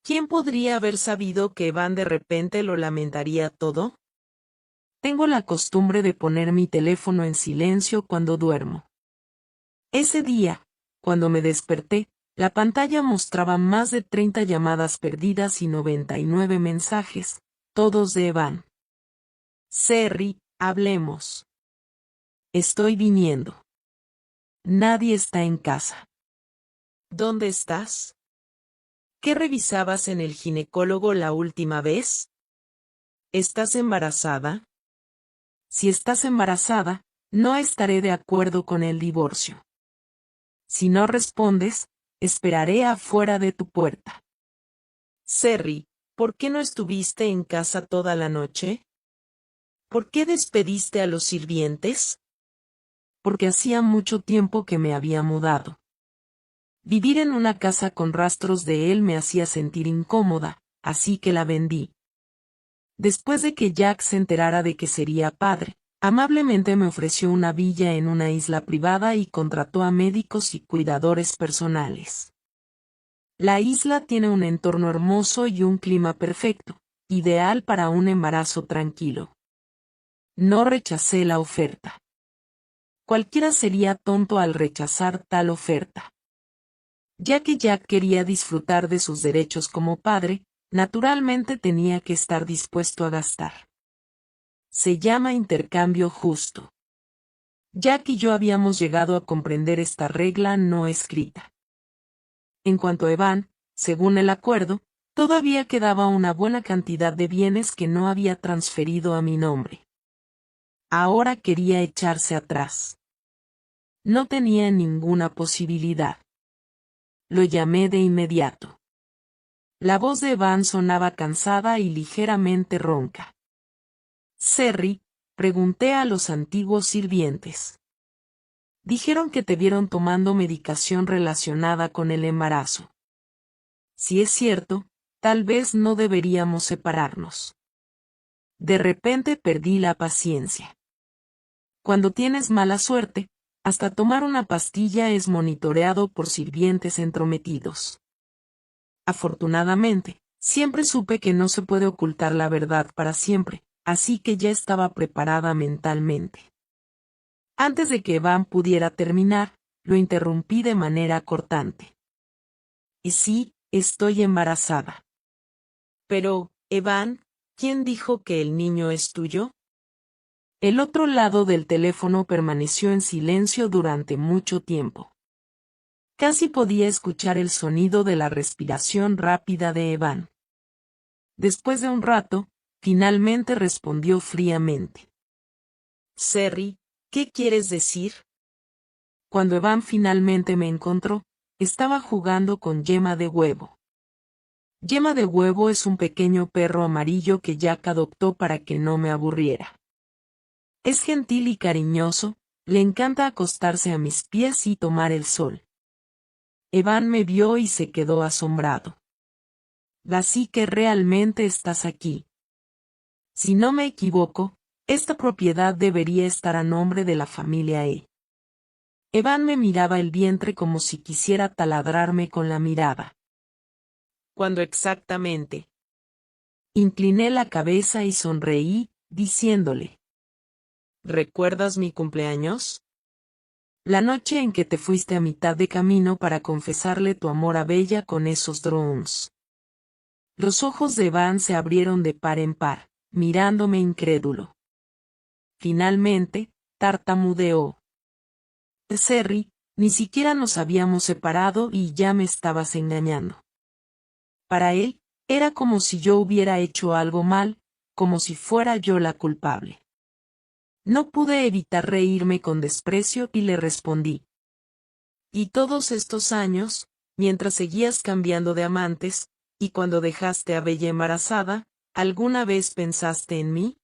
¿Quién podría haber sabido que Evan de repente lo lamentaría todo? Tengo la costumbre de poner mi teléfono en silencio cuando duermo. Ese día, cuando me desperté, la pantalla mostraba más de 30 llamadas perdidas y 99 mensajes, todos de Evan. Serry, hablemos. Estoy viniendo. Nadie está en casa. ¿Dónde estás? ¿Qué revisabas en el ginecólogo la última vez? ¿Estás embarazada? Si estás embarazada, no estaré de acuerdo con el divorcio. Si no respondes, esperaré afuera de tu puerta. Serry, ¿por qué no estuviste en casa toda la noche? ¿Por qué despediste a los sirvientes? Porque hacía mucho tiempo que me había mudado. Vivir en una casa con rastros de él me hacía sentir incómoda, así que la vendí. Después de que Jack se enterara de que sería padre, amablemente me ofreció una villa en una isla privada y contrató a médicos y cuidadores personales. La isla tiene un entorno hermoso y un clima perfecto, ideal para un embarazo tranquilo. No rechacé la oferta. Cualquiera sería tonto al rechazar tal oferta. Ya que Jack quería disfrutar de sus derechos como padre, naturalmente tenía que estar dispuesto a gastar. Se llama intercambio justo. Jack y yo habíamos llegado a comprender esta regla no escrita. En cuanto a Evan, según el acuerdo, todavía quedaba una buena cantidad de bienes que no había transferido a mi nombre. Ahora quería echarse atrás. No tenía ninguna posibilidad. Lo llamé de inmediato. La voz de Evan sonaba cansada y ligeramente ronca. Serry, pregunté a los antiguos sirvientes. Dijeron que te vieron tomando medicación relacionada con el embarazo. Si es cierto, tal vez no deberíamos separarnos. De repente perdí la paciencia. Cuando tienes mala suerte, hasta tomar una pastilla es monitoreado por sirvientes entrometidos. Afortunadamente, siempre supe que no se puede ocultar la verdad para siempre, así que ya estaba preparada mentalmente. Antes de que Evan pudiera terminar, lo interrumpí de manera cortante. Y sí, estoy embarazada. Pero, Evan, ¿quién dijo que el niño es tuyo? El otro lado del teléfono permaneció en silencio durante mucho tiempo. Casi podía escuchar el sonido de la respiración rápida de Evan. Después de un rato, finalmente respondió fríamente. Serry, ¿qué quieres decir? Cuando Evan finalmente me encontró, estaba jugando con Yema de Huevo. Yema de Huevo es un pequeño perro amarillo que Jack adoptó para que no me aburriera. Es gentil y cariñoso, le encanta acostarse a mis pies y tomar el sol. Evan me vio y se quedó asombrado. Así que realmente estás aquí. Si no me equivoco, esta propiedad debería estar a nombre de la familia E. Evan me miraba el vientre como si quisiera taladrarme con la mirada. ¿Cuándo exactamente? Incliné la cabeza y sonreí, diciéndole. ¿Recuerdas mi cumpleaños? La noche en que te fuiste a mitad de camino para confesarle tu amor a Bella con esos drones. Los ojos de Evan se abrieron de par en par, mirándome incrédulo. Finalmente, tartamudeó. Serry, ni siquiera nos habíamos separado y ya me estabas engañando. Para él, era como si yo hubiera hecho algo mal, como si fuera yo la culpable. No pude evitar reírme con desprecio y le respondí. Y todos estos años, mientras seguías cambiando de amantes, y cuando dejaste a Bella embarazada, ¿alguna vez pensaste en mí?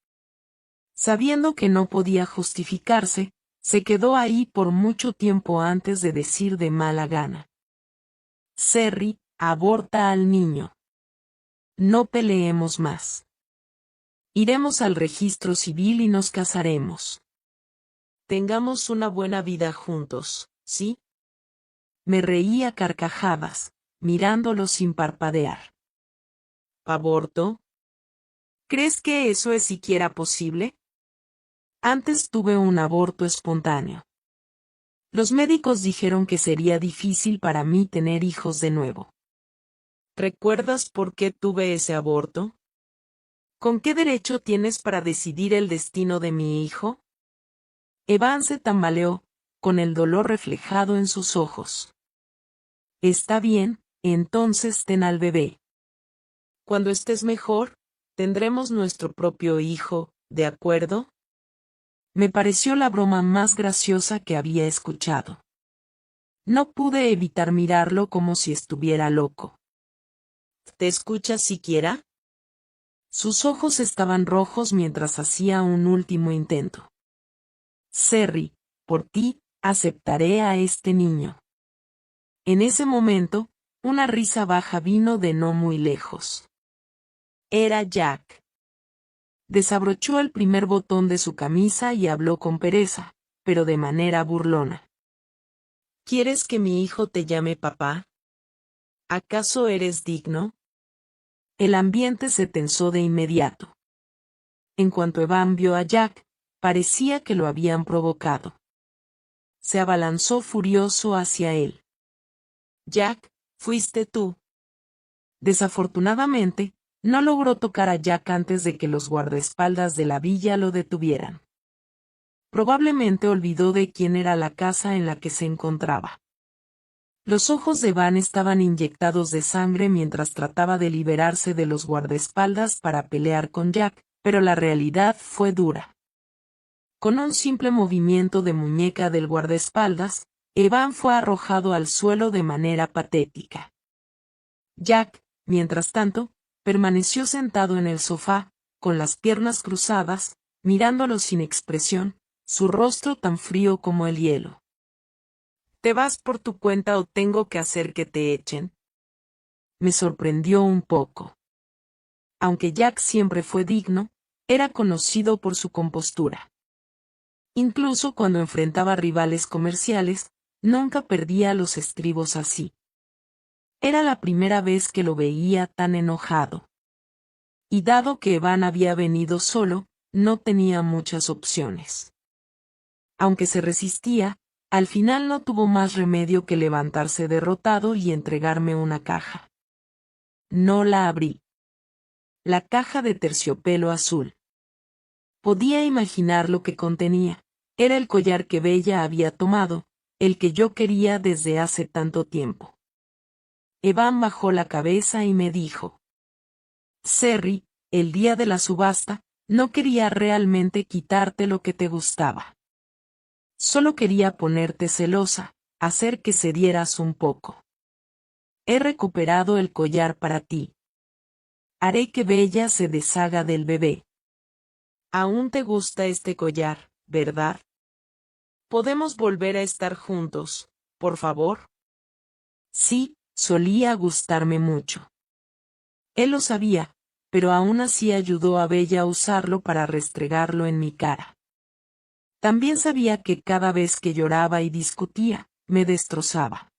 Sabiendo que no podía justificarse, Se quedó ahí por mucho tiempo antes de decir de mala gana: Cerry, aborta al niño. No peleemos más. Iremos al registro civil y nos casaremos. Tengamos una buena vida juntos, ¿sí? Me reí a carcajadas, mirándolo sin parpadear. ¿Aborto? ¿Crees que eso es siquiera posible? Antes tuve un aborto espontáneo. Los médicos dijeron que sería difícil para mí tener hijos de nuevo. ¿Recuerdas por qué tuve ese aborto? ¿Con qué derecho tienes para decidir el destino de mi hijo? Evan se tambaleó, con el dolor reflejado en sus ojos. Está bien, entonces ten al bebé. Cuando estés mejor, tendremos nuestro propio hijo, ¿de acuerdo? Me pareció la broma más graciosa que había escuchado. No pude evitar mirarlo como si estuviera loco. ¿Te escuchas siquiera? Sus ojos estaban rojos mientras hacía un último intento. Cerry, por ti, aceptaré a este niño. En ese momento, una risa baja vino de no muy lejos. Era Jack. Desabrochó el primer botón de su camisa y habló con pereza, pero de manera burlona. ¿Quieres que mi hijo te llame papá? ¿Acaso eres digno? El ambiente se tensó de inmediato. En cuanto Evan vio a Jack, parecía que lo habían provocado. Se abalanzó furioso hacia él. Jack, fuiste tú. Desafortunadamente, no logró tocar a Jack antes de que los guardaespaldas de la villa lo detuvieran. Probablemente olvidó de quién era la casa en la que se encontraba. Los ojos de Van estaban inyectados de sangre mientras trataba de liberarse de los guardaespaldas para pelear con Jack, pero la realidad fue dura. Con un simple movimiento de muñeca del guardaespaldas, Evan fue arrojado al suelo de manera patética. Jack, mientras tanto, permaneció sentado en el sofá, con las piernas cruzadas, mirándolo sin expresión, su rostro tan frío como el hielo. ¿Te vas por tu cuenta o tengo que hacer que te echen? Me sorprendió un poco. Aunque Jack siempre fue digno, era conocido por su compostura. Incluso cuando enfrentaba rivales comerciales, nunca perdía los estribos así. Era la primera vez que lo veía tan enojado. Y dado que Evan había venido solo, no tenía muchas opciones. Aunque se resistía, al final no tuvo más remedio que levantarse derrotado y entregarme una caja. No la abrí. La caja de terciopelo azul. Podía imaginar lo que contenía. Era el collar que Bella había tomado, el que yo quería desde hace tanto tiempo. Evan bajó la cabeza y me dijo: Cerry, el día de la subasta, no quería realmente quitarte lo que te gustaba. Solo quería ponerte celosa, hacer que cedieras un poco. He recuperado el collar para ti. Haré que Bella se deshaga del bebé. Aún te gusta este collar, ¿verdad? ¿Podemos volver a estar juntos, por favor? Sí, solía gustarme mucho. Él lo sabía, pero aún así ayudó a Bella a usarlo para restregarlo en mi cara. También sabía que cada vez que lloraba y discutía, me destrozaba.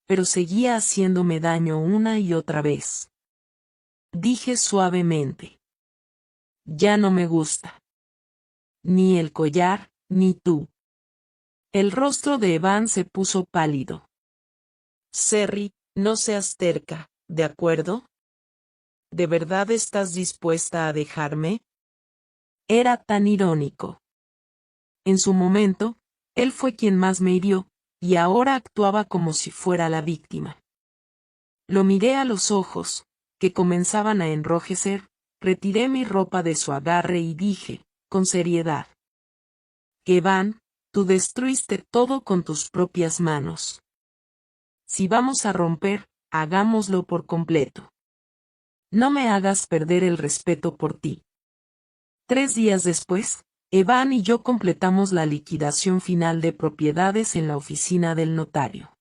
Pero seguía haciéndome daño una y otra vez. Dije suavemente: ya no me gusta. Ni el collar, ni tú. El rostro de Evan se puso pálido. Cerry, no seas terca, ¿de acuerdo? ¿De verdad estás dispuesta a dejarme? Era tan irónico. En su momento, él fue quien más me hirió, y ahora actuaba como si fuera la víctima. Lo miré a los ojos, que comenzaban a enrojecer, retiré mi ropa de su agarre y dije, con seriedad: Evan, tú destruiste todo con tus propias manos. Si vamos a romper, hagámoslo por completo. No me hagas perder el respeto por ti. 3 días después, Evan y yo completamos la liquidación final de propiedades en la oficina del notario.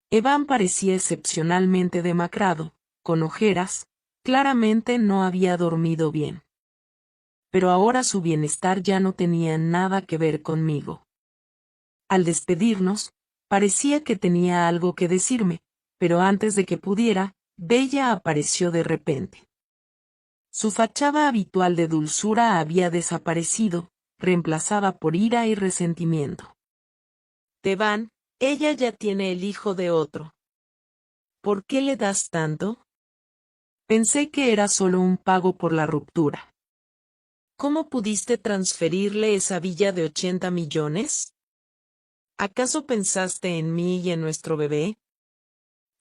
Evan parecía excepcionalmente demacrado, con ojeras, claramente no había dormido bien. Pero ahora su bienestar ya no tenía nada que ver conmigo. Al despedirnos, parecía que tenía algo que decirme, pero antes de que pudiera, Bella apareció de repente. Su fachada habitual de dulzura había desaparecido, reemplazada por ira y resentimiento. Evan, ella ya tiene el hijo de otro. ¿Por qué le das tanto? Pensé que era solo un pago por la ruptura. ¿Cómo pudiste transferirle esa villa de 80 millones? ¿Acaso pensaste en mí y en nuestro bebé?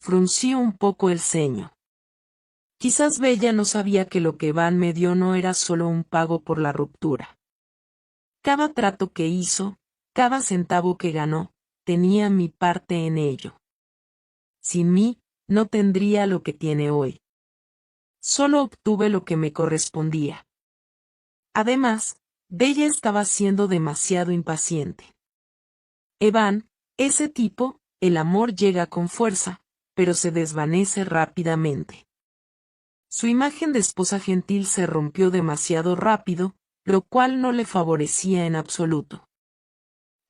Fruncí un poco el ceño. Quizás Bella no sabía que lo que Evan me dio no era solo un pago por la ruptura. Cada trato que hizo, cada centavo que ganó, tenía mi parte en ello. Sin mí, no tendría lo que tiene hoy. Solo obtuve lo que me correspondía. Además, Bella estaba siendo demasiado impaciente. Evan, ese tipo, el amor llega con fuerza, pero se desvanece rápidamente. Su imagen de esposa gentil se rompió demasiado rápido, lo cual no le favorecía en absoluto.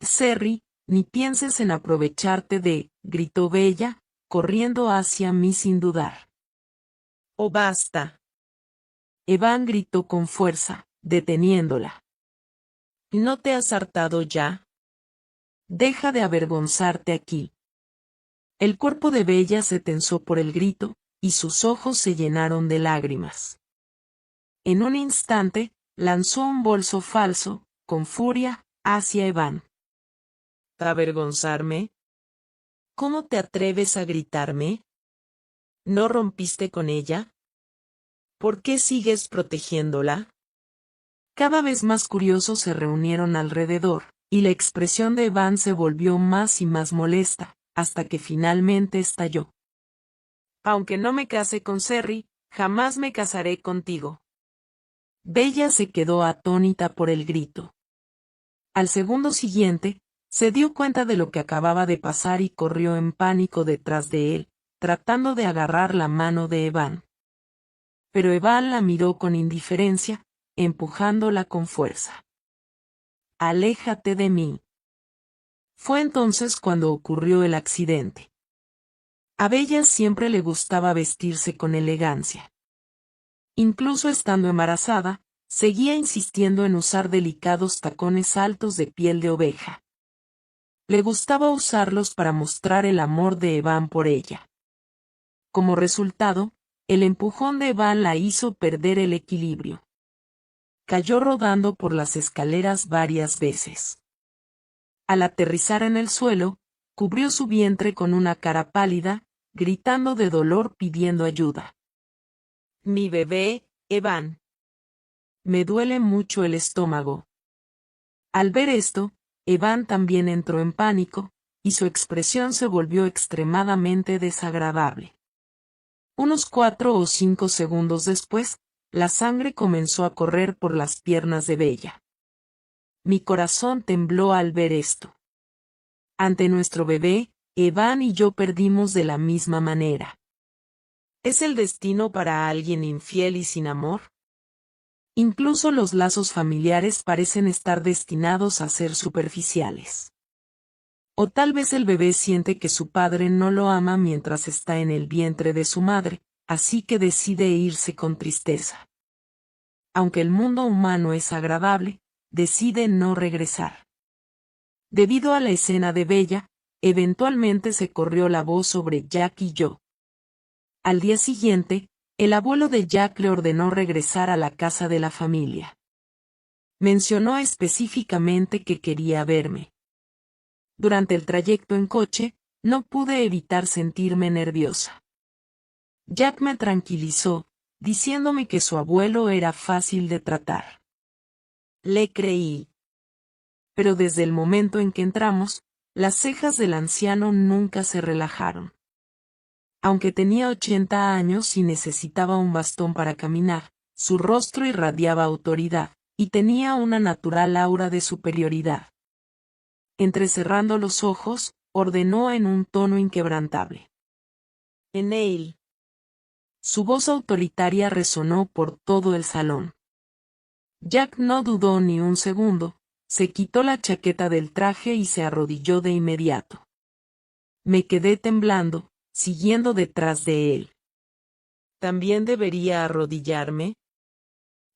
Cerry, ni pienses en aprovecharte de, gritó Bella, corriendo hacia mí sin dudar. ¡Oh, basta! Evan gritó con fuerza, deteniéndola. ¿No te has hartado ya? Deja de avergonzarte aquí. El cuerpo de Bella se tensó por el grito, y sus ojos se llenaron de lágrimas. En un instante, lanzó un bolso falso, con furia, hacia Evan. ¿Avergonzarme? ¿Cómo te atreves a gritarme? ¿No rompiste con ella? ¿Por qué sigues protegiéndola? Cada vez más curiosos se reunieron alrededor, y la expresión de Evan se volvió más y más molesta, hasta que finalmente estalló. Aunque no me case con Cerry, jamás me casaré contigo. Bella se quedó atónita por el grito. Al segundo siguiente, se dio cuenta de lo que acababa de pasar y corrió en pánico detrás de él, tratando de agarrar la mano de Evan. Pero Evan la miró con indiferencia, empujándola con fuerza. «Aléjate de mí». Fue entonces cuando ocurrió el accidente. A Bella siempre le gustaba vestirse con elegancia. Incluso estando embarazada, seguía insistiendo en usar delicados tacones altos de piel de oveja. Le gustaba usarlos para mostrar el amor de Evan por ella. Como resultado, el empujón de Evan la hizo perder el equilibrio. Cayó rodando por las escaleras varias veces. Al aterrizar en el suelo, cubrió su vientre con una cara pálida, gritando de dolor pidiendo ayuda. Mi bebé, Evan. Me duele mucho el estómago. Al ver esto, Evan también entró en pánico, y su expresión se volvió extremadamente desagradable. Unos 4 o 5 segundos después, la sangre comenzó a correr por las piernas de Bella. Mi corazón tembló al ver esto. Ante nuestro bebé, Evan y yo perdimos de la misma manera. ¿Es el destino para alguien infiel y sin amor? Incluso los lazos familiares parecen estar destinados a ser superficiales. O tal vez el bebé siente que su padre no lo ama mientras está en el vientre de su madre, así que decide irse con tristeza. Aunque el mundo humano es agradable, decide no regresar. Debido a la escena de Bella, eventualmente se corrió la voz sobre Jack y yo. Al día siguiente, el abuelo de Jack le ordenó regresar a la casa de la familia. Mencionó específicamente que quería verme. Durante el trayecto en coche, no pude evitar sentirme nerviosa. Jack me tranquilizó, diciéndome que su abuelo era fácil de tratar. Le creí. Pero desde el momento en que entramos, las cejas del anciano nunca se relajaron. Aunque tenía 80 años y necesitaba un bastón para caminar, su rostro irradiaba autoridad, y tenía una natural aura de superioridad. Entrecerrando los ojos, ordenó en un tono inquebrantable: Neil. Su voz autoritaria resonó por todo el salón. Jack no dudó ni un segundo, se quitó la chaqueta del traje y se arrodilló de inmediato. Me quedé temblando, siguiendo detrás de él. ¿También debería arrodillarme?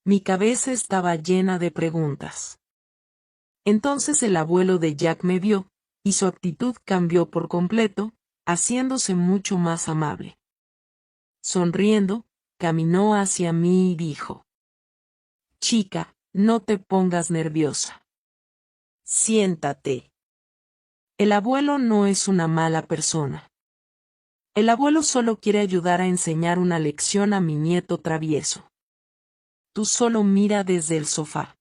Mi cabeza estaba llena de preguntas. Entonces el abuelo de Jack me vio, y su actitud cambió por completo, haciéndose mucho más amable. Sonriendo, caminó hacia mí y dijo: Chica, no te pongas nerviosa. Siéntate. El abuelo no es una mala persona. El abuelo solo quiere ayudar a enseñar una lección a mi nieto travieso. Tú solo mira desde el sofá.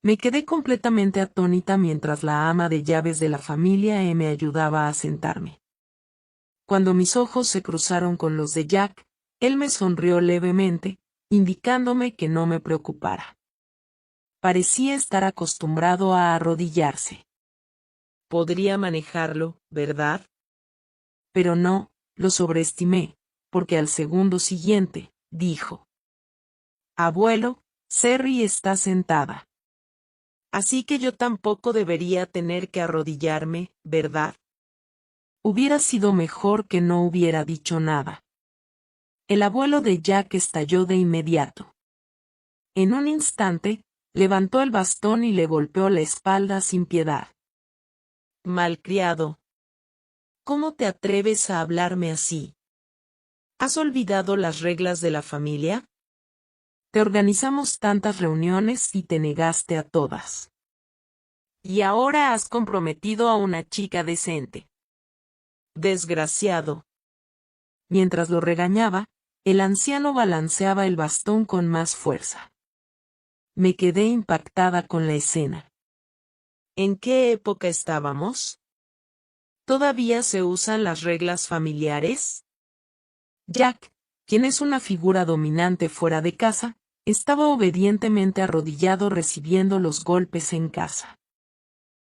Me quedé completamente atónita mientras la ama de llaves de la familia me ayudaba a sentarme. Cuando mis ojos se cruzaron con los de Jack, él me sonrió levemente, indicándome que no me preocupara. Parecía estar acostumbrado a arrodillarse. Podría manejarlo, ¿verdad? Pero no, lo sobreestimé, porque al segundo siguiente, dijo: Abuelo, Cerry está sentada. Así que yo tampoco debería tener que arrodillarme, ¿verdad? Hubiera sido mejor que no hubiera dicho nada. El abuelo de Jack estalló de inmediato. En un instante, levantó el bastón y le golpeó la espalda sin piedad. Malcriado. ¿Cómo te atreves a hablarme así? ¿Has olvidado las reglas de la familia? Te organizamos tantas reuniones y te negaste a todas. Y ahora has comprometido a una chica decente. Desgraciado. Mientras lo regañaba, el anciano balanceaba el bastón con más fuerza. Me quedé impactada con la escena. ¿En qué época estábamos? ¿Todavía se usan las reglas familiares? Jack, quien es una figura dominante fuera de casa, estaba obedientemente arrodillado recibiendo los golpes en casa.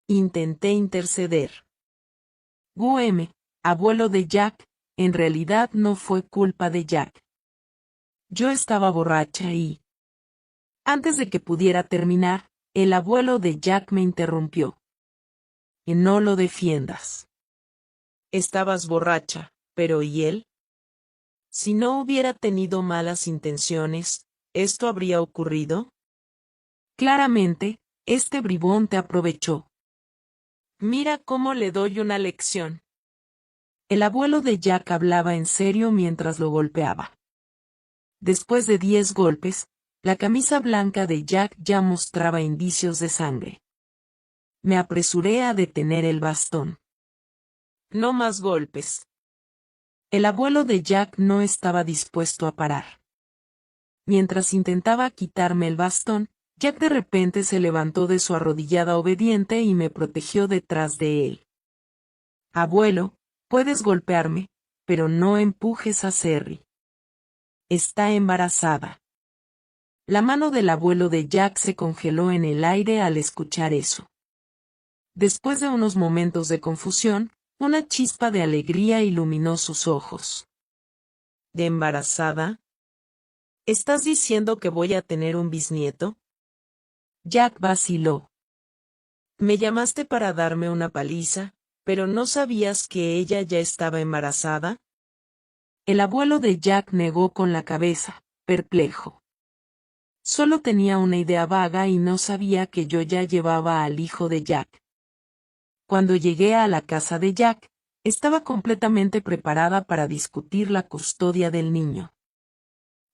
Intenté interceder. Gueme, abuelo de Jack, en realidad no fue culpa de Jack. Yo estaba borracha y... Antes de que pudiera terminar, el abuelo de Jack me interrumpió. Y no lo defiendas. Estabas borracha, pero ¿y él? Si no hubiera tenido malas intenciones, ¿esto habría ocurrido? Claramente, este bribón te aprovechó. Mira cómo le doy una lección. El abuelo de Jack hablaba en serio mientras lo golpeaba. Después de 10 golpes, la camisa blanca de Jack ya mostraba indicios de sangre. Me apresuré a detener el bastón. No más golpes. El abuelo de Jack no estaba dispuesto a parar. Mientras intentaba quitarme el bastón, Jack de repente se levantó de su arrodillada obediente y me protegió detrás de él. Abuelo, puedes golpearme, pero no empujes a Cerry. Está embarazada. La mano del abuelo de Jack se congeló en el aire al escuchar eso. Después de unos momentos de confusión, una chispa de alegría iluminó sus ojos. ¿De embarazada? ¿Estás diciendo que voy a tener un bisnieto? Jack vaciló. Me llamaste para darme una paliza, pero ¿no sabías que ella ya estaba embarazada? El abuelo de Jack negó con la cabeza, perplejo. Solo tenía una idea vaga y no sabía que yo ya llevaba al hijo de Jack. Cuando llegué a la casa de Jack, estaba completamente preparada para discutir la custodia del niño.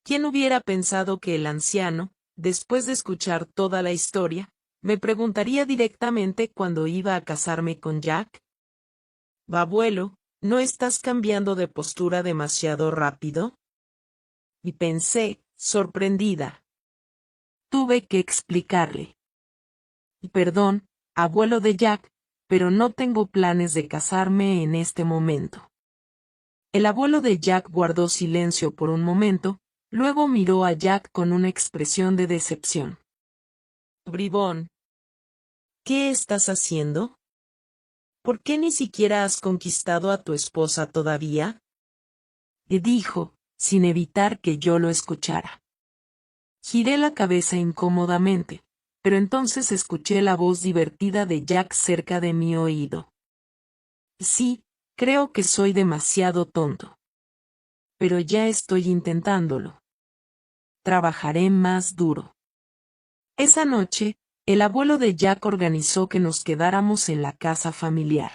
¿Quién hubiera pensado que el anciano, después de escuchar toda la historia, me preguntaría directamente cuándo iba a casarme con Jack? Abuelo, ¿no estás cambiando de postura demasiado rápido? Y pensé, sorprendida. Tuve que explicarle. Perdón, abuelo de Jack, pero no tengo planes de casarme en este momento. El abuelo de Jack guardó silencio por un momento, luego miró a Jack con una expresión de decepción. Bribón. ¿Qué estás haciendo? ¿Por qué ni siquiera has conquistado a tu esposa todavía? Dijo, sin evitar que yo lo escuchara. Giré la cabeza incómodamente, pero entonces escuché la voz divertida de Jack cerca de mi oído. Sí, creo que soy demasiado tonto. Pero ya estoy intentándolo. Trabajaré más duro. Esa noche, el abuelo de Jack organizó que nos quedáramos en la casa familiar.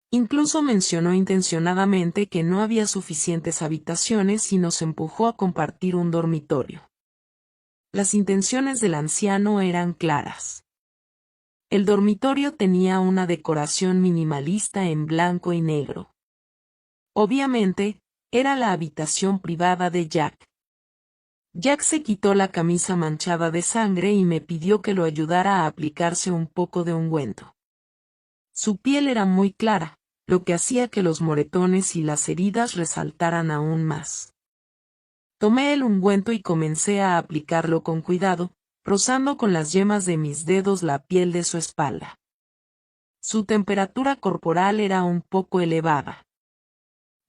Incluso mencionó intencionadamente que no había suficientes habitaciones y nos empujó a compartir un dormitorio. Las intenciones del anciano eran claras. El dormitorio tenía una decoración minimalista en blanco y negro. Obviamente, era la habitación privada de Jack. Jack se quitó la camisa manchada de sangre y me pidió que lo ayudara a aplicarse un poco de ungüento. Su piel era muy clara, lo que hacía que los moretones y las heridas resaltaran aún más. Tomé el ungüento y comencé a aplicarlo con cuidado, rozando con las yemas de mis dedos la piel de su espalda. Su temperatura corporal era un poco elevada.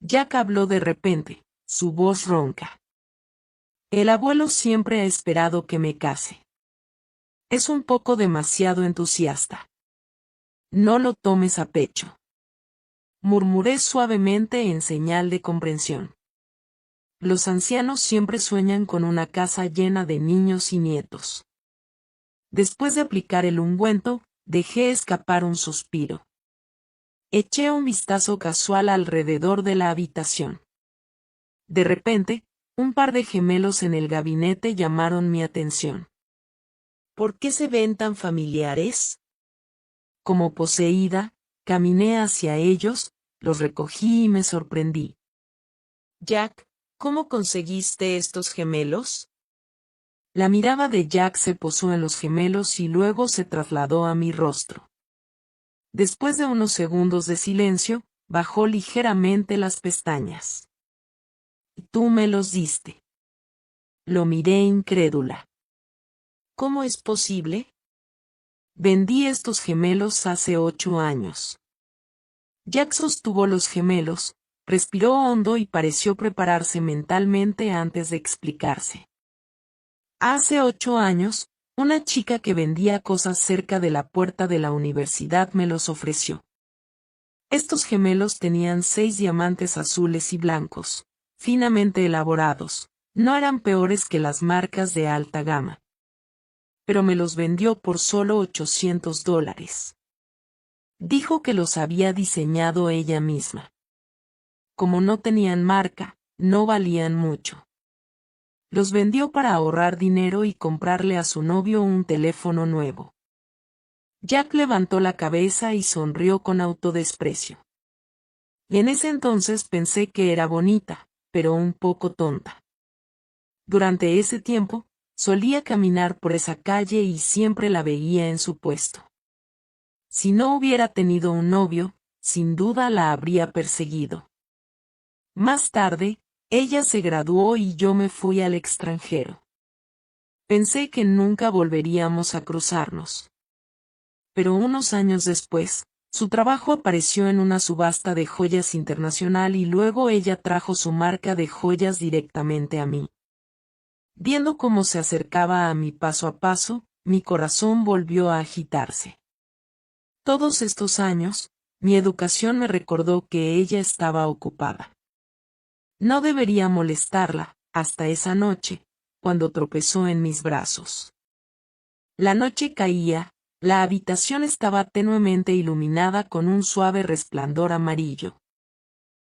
Jack habló de repente, su voz ronca. El abuelo siempre ha esperado que me case. Es un poco demasiado entusiasta. No lo tomes a pecho. Murmuré suavemente en señal de comprensión. Los ancianos siempre sueñan con una casa llena de niños y nietos. Después de aplicar el ungüento, dejé escapar un suspiro. Eché un vistazo casual alrededor de la habitación. De repente, un par de gemelos en el gabinete llamaron mi atención. ¿Por qué se ven tan familiares? Como poseída, caminé hacia ellos, los recogí y me sorprendí. Jack, ¿cómo conseguiste estos gemelos? La mirada de Jack se posó en los gemelos y luego se trasladó a mi rostro. Después de unos segundos de silencio, bajó ligeramente las pestañas. Tú me los diste. Lo miré incrédula. ¿Cómo es posible? Vendí estos gemelos hace 8 años. Jack sostuvo los gemelos, respiró hondo y pareció prepararse mentalmente antes de explicarse. Hace 8 años, una chica que vendía cosas cerca de la puerta de la universidad me los ofreció. Estos gemelos tenían 6 diamantes azules y blancos, finamente elaborados, no eran peores que las marcas de alta gama. Pero me los vendió por solo $800. Dijo que los había diseñado ella misma. Como no tenían marca, no valían mucho. Los vendió para ahorrar dinero y comprarle a su novio un teléfono nuevo. Jack levantó la cabeza y sonrió con autodesprecio. En ese entonces pensé que era bonita, pero un poco tonta. Durante ese tiempo, solía caminar por esa calle y siempre la veía en su puesto. Si no hubiera tenido un novio, sin duda la habría perseguido. Más tarde, ella se graduó y yo me fui al extranjero. Pensé que nunca volveríamos a cruzarnos. Pero unos años después, su trabajo apareció en una subasta de joyas internacional y luego ella trajo su marca de joyas directamente a mí. Viendo cómo se acercaba a mí paso a paso, mi corazón volvió a agitarse. Todos estos años, mi educación me recordó que ella estaba ocupada. No debería molestarla, hasta esa noche, cuando tropezó en mis brazos. La noche caía, la habitación estaba tenuemente iluminada con un suave resplandor amarillo.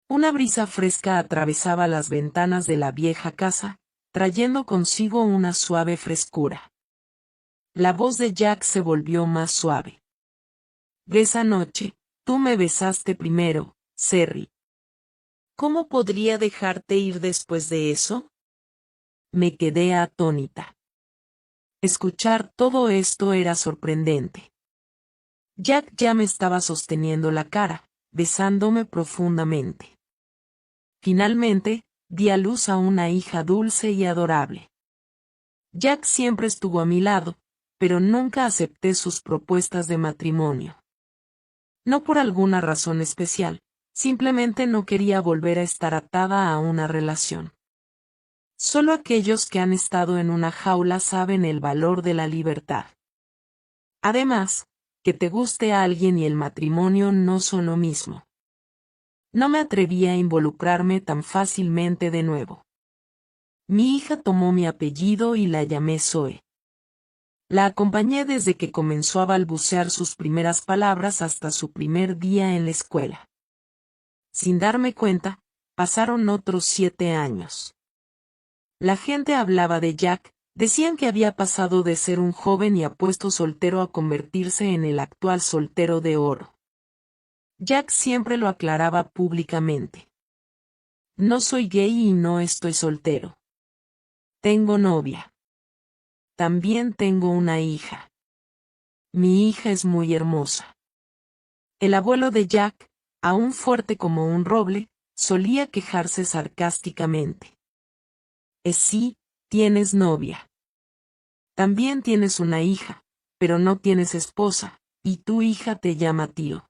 Una brisa fresca atravesaba las ventanas de la vieja casa, trayendo consigo una suave frescura. La voz de Jack se volvió más suave. Esa noche, tú me besaste primero, Cerry. ¿Cómo podría dejarte ir después de eso? Me quedé atónita. Escuchar todo esto era sorprendente. Jack ya me estaba sosteniendo la cara, besándome profundamente. Finalmente, di a luz a una hija dulce y adorable. Jack siempre estuvo a mi lado, pero nunca acepté sus propuestas de matrimonio. No por alguna razón especial, simplemente no quería volver a estar atada a una relación. Solo aquellos que han estado en una jaula saben el valor de la libertad. Además, que te guste a alguien y el matrimonio no son lo mismo. No me atreví a involucrarme tan fácilmente de nuevo. Mi hija tomó mi apellido y la llamé Zoe. La acompañé desde que comenzó a balbucear sus primeras palabras hasta su primer día en la escuela. Sin darme cuenta, pasaron otros 7 años. La gente hablaba de Jack, decían que había pasado de ser un joven y apuesto soltero a convertirse en el actual soltero de oro. Jack siempre lo aclaraba públicamente. No soy gay y no estoy soltero. Tengo novia. También tengo una hija. Mi hija es muy hermosa. El abuelo de Jack, aún fuerte como un roble, solía quejarse sarcásticamente. Sí, tienes novia. También tienes una hija, pero no tienes esposa, y tu hija te llama tío.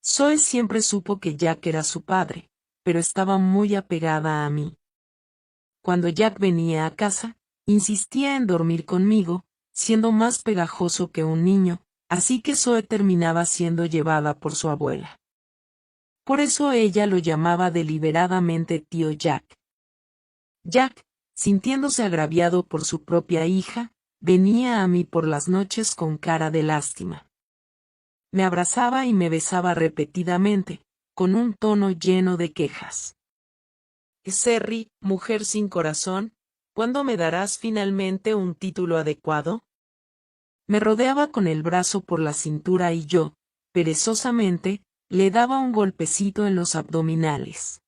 Zoe siempre supo que Jack era su padre, pero estaba muy apegada a mí. Cuando Jack venía a casa, insistía en dormir conmigo, siendo más pegajoso que un niño, así que Zoe terminaba siendo llevada por su abuela. Por eso ella lo llamaba deliberadamente tío Jack. Jack, sintiéndose agraviado por su propia hija, venía a mí por las noches con cara de lástima. Me abrazaba y me besaba repetidamente, con un tono lleno de quejas. Serry, mujer sin corazón, ¿cuándo me darás finalmente un título adecuado? Me rodeaba con el brazo por la cintura y yo, perezosamente, le daba un golpecito en los abdominales.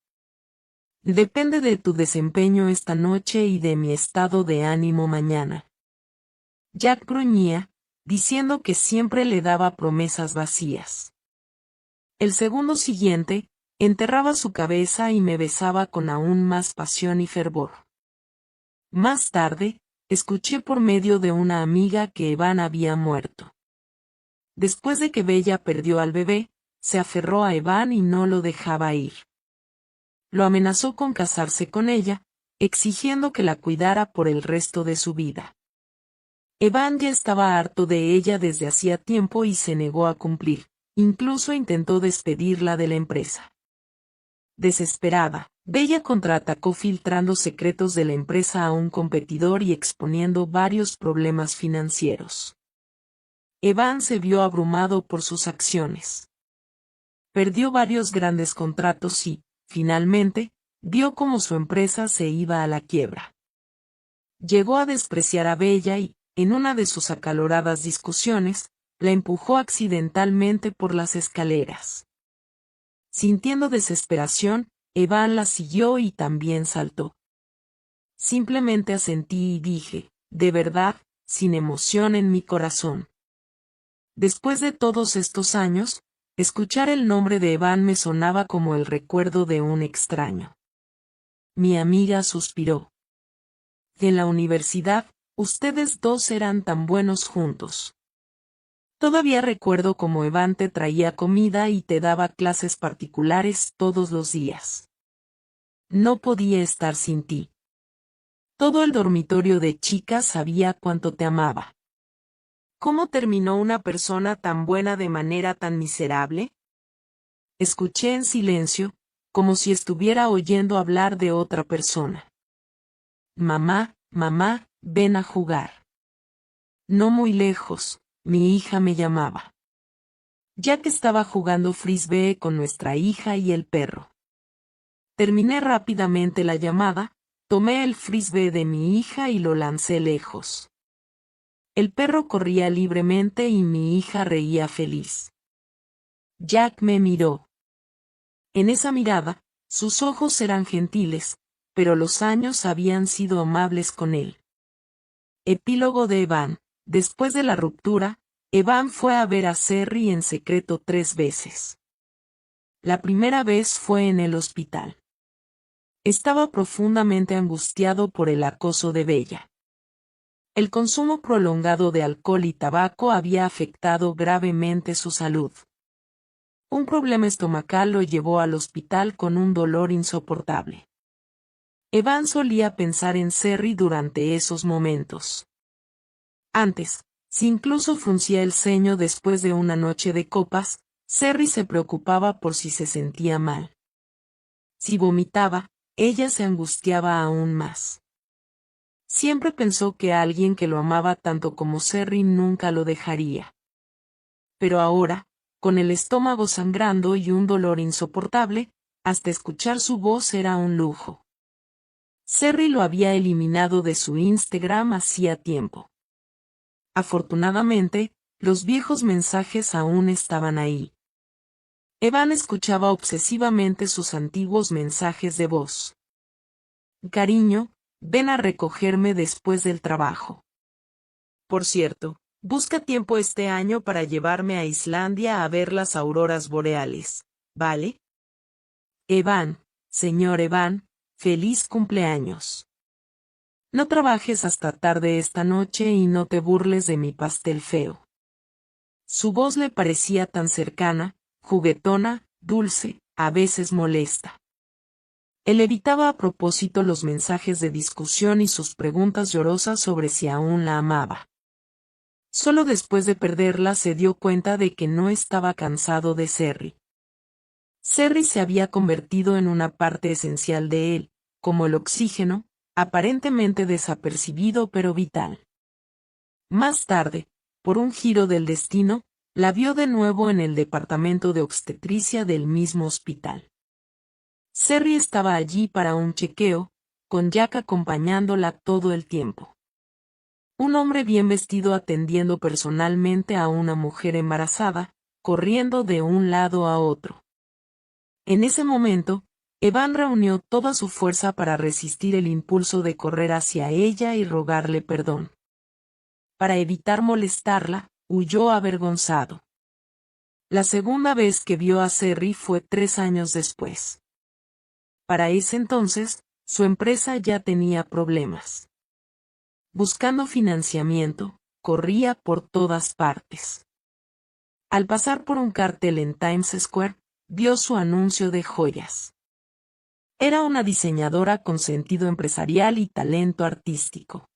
Depende de tu desempeño esta noche y de mi estado de ánimo mañana. Jack gruñía, diciendo que siempre le daba promesas vacías. El segundo siguiente, enterraba su cabeza y me besaba con aún más pasión y fervor. Más tarde, escuché por medio de una amiga que Evan había muerto. Después de que Bella perdió al bebé, se aferró a Evan y no lo dejaba ir. Lo amenazó con casarse con ella, exigiendo que la cuidara por el resto de su vida. Evan ya estaba harto de ella desde hacía tiempo y se negó a cumplir, incluso intentó despedirla de la empresa. Desesperada, Bella contraatacó filtrando secretos de la empresa a un competidor y exponiendo varios problemas financieros. Evan se vio abrumado por sus acciones. Perdió varios grandes contratos y, finalmente, vio cómo su empresa se iba a la quiebra. Llegó a despreciar a Bella y, en una de sus acaloradas discusiones, la empujó accidentalmente por las escaleras. Sintiendo desesperación, Evan la siguió y también saltó. Simplemente asentí y dije, de verdad, sin emoción en mi corazón. Después de todos estos años, escuchar el nombre de Evan me sonaba como el recuerdo de un extraño. Mi amiga suspiró. En la universidad, ustedes dos eran tan buenos juntos. Todavía recuerdo cómo Evan te traía comida y te daba clases particulares todos los días. No podía estar sin ti. Todo el dormitorio de chicas sabía cuánto te amaba. ¿Cómo terminó una persona tan buena de manera tan miserable? Escuché en silencio, como si estuviera oyendo hablar de otra persona. Mamá, mamá, ven a jugar. No muy lejos, mi hija me llamaba. Ya que estaba jugando frisbee con nuestra hija y el perro. Terminé rápidamente la llamada, tomé el frisbee de mi hija y lo lancé lejos. El perro corría libremente y mi hija reía feliz. Jack me miró. En esa mirada, sus ojos eran gentiles, pero los años habían sido amables con él. Epílogo de Evan. Después de la ruptura, Evan fue a ver a Serry en secreto 3 veces. La primera vez fue en el hospital. Estaba profundamente angustiado por el acoso de Bella. El consumo prolongado de alcohol y tabaco había afectado gravemente su salud. Un problema estomacal lo llevó al hospital con un dolor insoportable. Evan solía pensar en Cerry durante esos momentos. Antes, si incluso fruncía el ceño después de una noche de copas, Cerry se preocupaba por si se sentía mal. Si vomitaba, ella se angustiaba aún más. Siempre pensó que alguien que lo amaba tanto como Cerry nunca lo dejaría. Pero ahora, con el estómago sangrando y un dolor insoportable, hasta escuchar su voz era un lujo. Cerry lo había eliminado de su Instagram hacía tiempo. Afortunadamente, los viejos mensajes aún estaban ahí. Evan escuchaba obsesivamente sus antiguos mensajes de voz. Cariño, ven a recogerme después del trabajo. Por cierto, busca tiempo este año para llevarme a Islandia a ver las auroras boreales, ¿vale? Evan, señor Evan, feliz cumpleaños. No trabajes hasta tarde esta noche y no te burles de mi pastel feo. Su voz le parecía tan cercana, juguetona, dulce, a veces molesta. Él evitaba a propósito los mensajes de discusión y sus preguntas llorosas sobre si aún la amaba. Solo después de perderla se dio cuenta de que no estaba cansado de Cerry. Cerry se había convertido en una parte esencial de él, como el oxígeno, aparentemente desapercibido pero vital. Más tarde, por un giro del destino, la vio de nuevo en el departamento de obstetricia del mismo hospital. Cerry estaba allí para un chequeo, con Jack acompañándola todo el tiempo. Un hombre bien vestido atendiendo personalmente a una mujer embarazada, corriendo de un lado a otro. En ese momento, Evan reunió toda su fuerza para resistir el impulso de correr hacia ella y rogarle perdón. Para evitar molestarla, huyó avergonzado. La segunda vez que vio a Cerry fue 3 años después. Para ese entonces, su empresa ya tenía problemas. Buscando financiamiento, corría por todas partes. Al pasar por un cartel en Times Square, vio su anuncio de joyas. Era una diseñadora con sentido empresarial y talento artístico.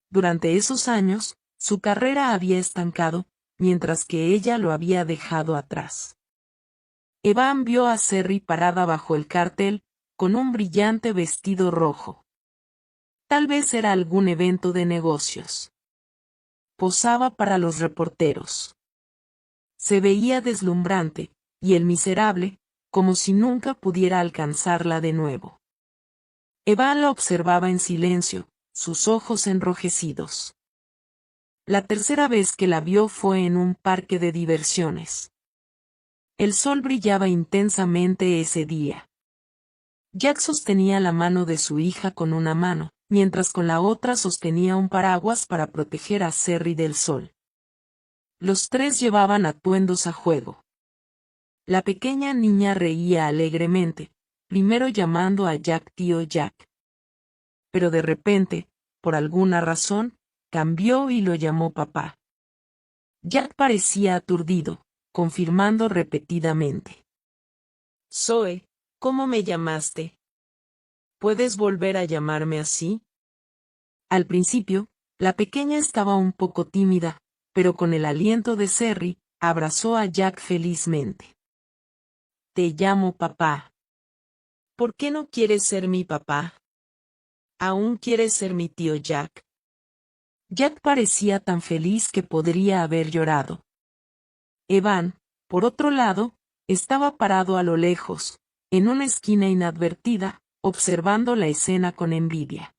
Durante esos años, su carrera había estancado, mientras que ella lo había dejado atrás. Evan vio a Cerry parada bajo el cartel, con un brillante vestido rojo. Tal vez era algún evento de negocios. Posaba para los reporteros. Se veía deslumbrante, y el miserable, como si nunca pudiera alcanzarla de nuevo. Evan la observaba en silencio, sus ojos enrojecidos. La tercera vez que la vio fue en un parque de diversiones. El sol brillaba intensamente ese día. Jack sostenía la mano de su hija con una mano, mientras con la otra sostenía un paraguas para proteger a Cerry del sol. Los tres llevaban atuendos a juego. La pequeña niña reía alegremente, primero llamando a Jack tío Jack. Pero de repente, por alguna razón, cambió y lo llamó papá. Jack parecía aturdido, confirmando repetidamente. Zoe, ¿cómo me llamaste? ¿Puedes volver a llamarme así? Al principio, la pequeña estaba un poco tímida, pero con el aliento de Cerry, abrazó a Jack felizmente. Te llamo papá. ¿Por qué no quieres ser mi papá? ¿Aún quieres ser mi tío Jack? Jack parecía tan feliz que podría haber llorado. Evan, por otro lado, estaba parado a lo lejos, en una esquina inadvertida, observando la escena con envidia.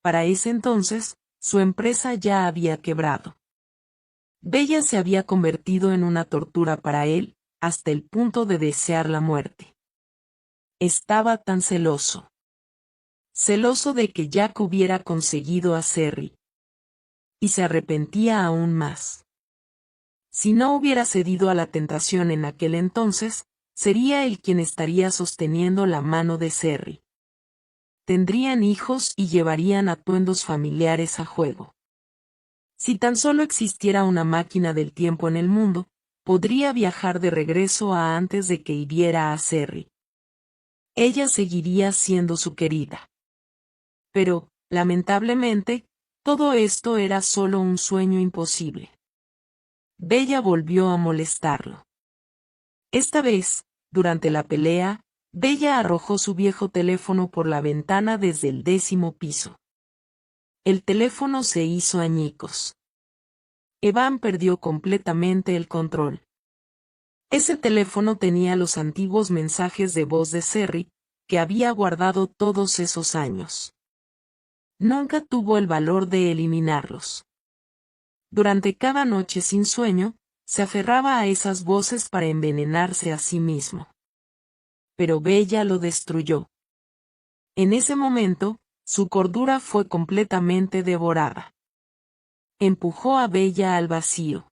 Para ese entonces, su empresa ya había quebrado. Bella se había convertido en una tortura para él, hasta el punto de desear la muerte. Estaba tan celoso. Celoso de que Jack hubiera conseguido a Cerry. Y se arrepentía aún más. Si no hubiera cedido a la tentación en aquel entonces, sería él quien estaría sosteniendo la mano de Cerry. tendrían hijos y llevarían atuendos familiares a juego. Si tan solo existiera una máquina del tiempo en el mundo, podría viajar de regreso a antes de que hiriera a Cerri. Ella seguiría siendo su querida. Pero, lamentablemente, todo esto era solo un sueño imposible. Bella volvió a molestarlo. Esta vez, durante la pelea, Bella arrojó su viejo teléfono por la ventana desde el 10º piso. El teléfono se hizo añicos. Evan perdió completamente el control. Ese teléfono tenía los antiguos mensajes de voz de Cerri, que había guardado todos esos años. Nunca tuvo el valor de eliminarlos. Durante cada noche sin sueño, se aferraba a esas voces para envenenarse a sí mismo. Pero Bella lo destruyó. En ese momento, su cordura fue completamente devorada. Empujó a Bella al vacío.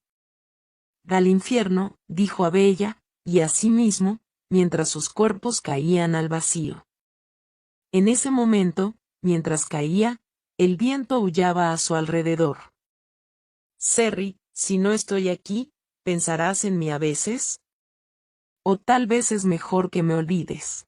Al infierno, dijo a Bella, y a sí mismo, mientras sus cuerpos caían al vacío. En ese momento, mientras caía, el viento aullaba a su alrededor. Cerri, si no estoy aquí, ¿pensarás en mí a veces? O tal vez es mejor que me olvides.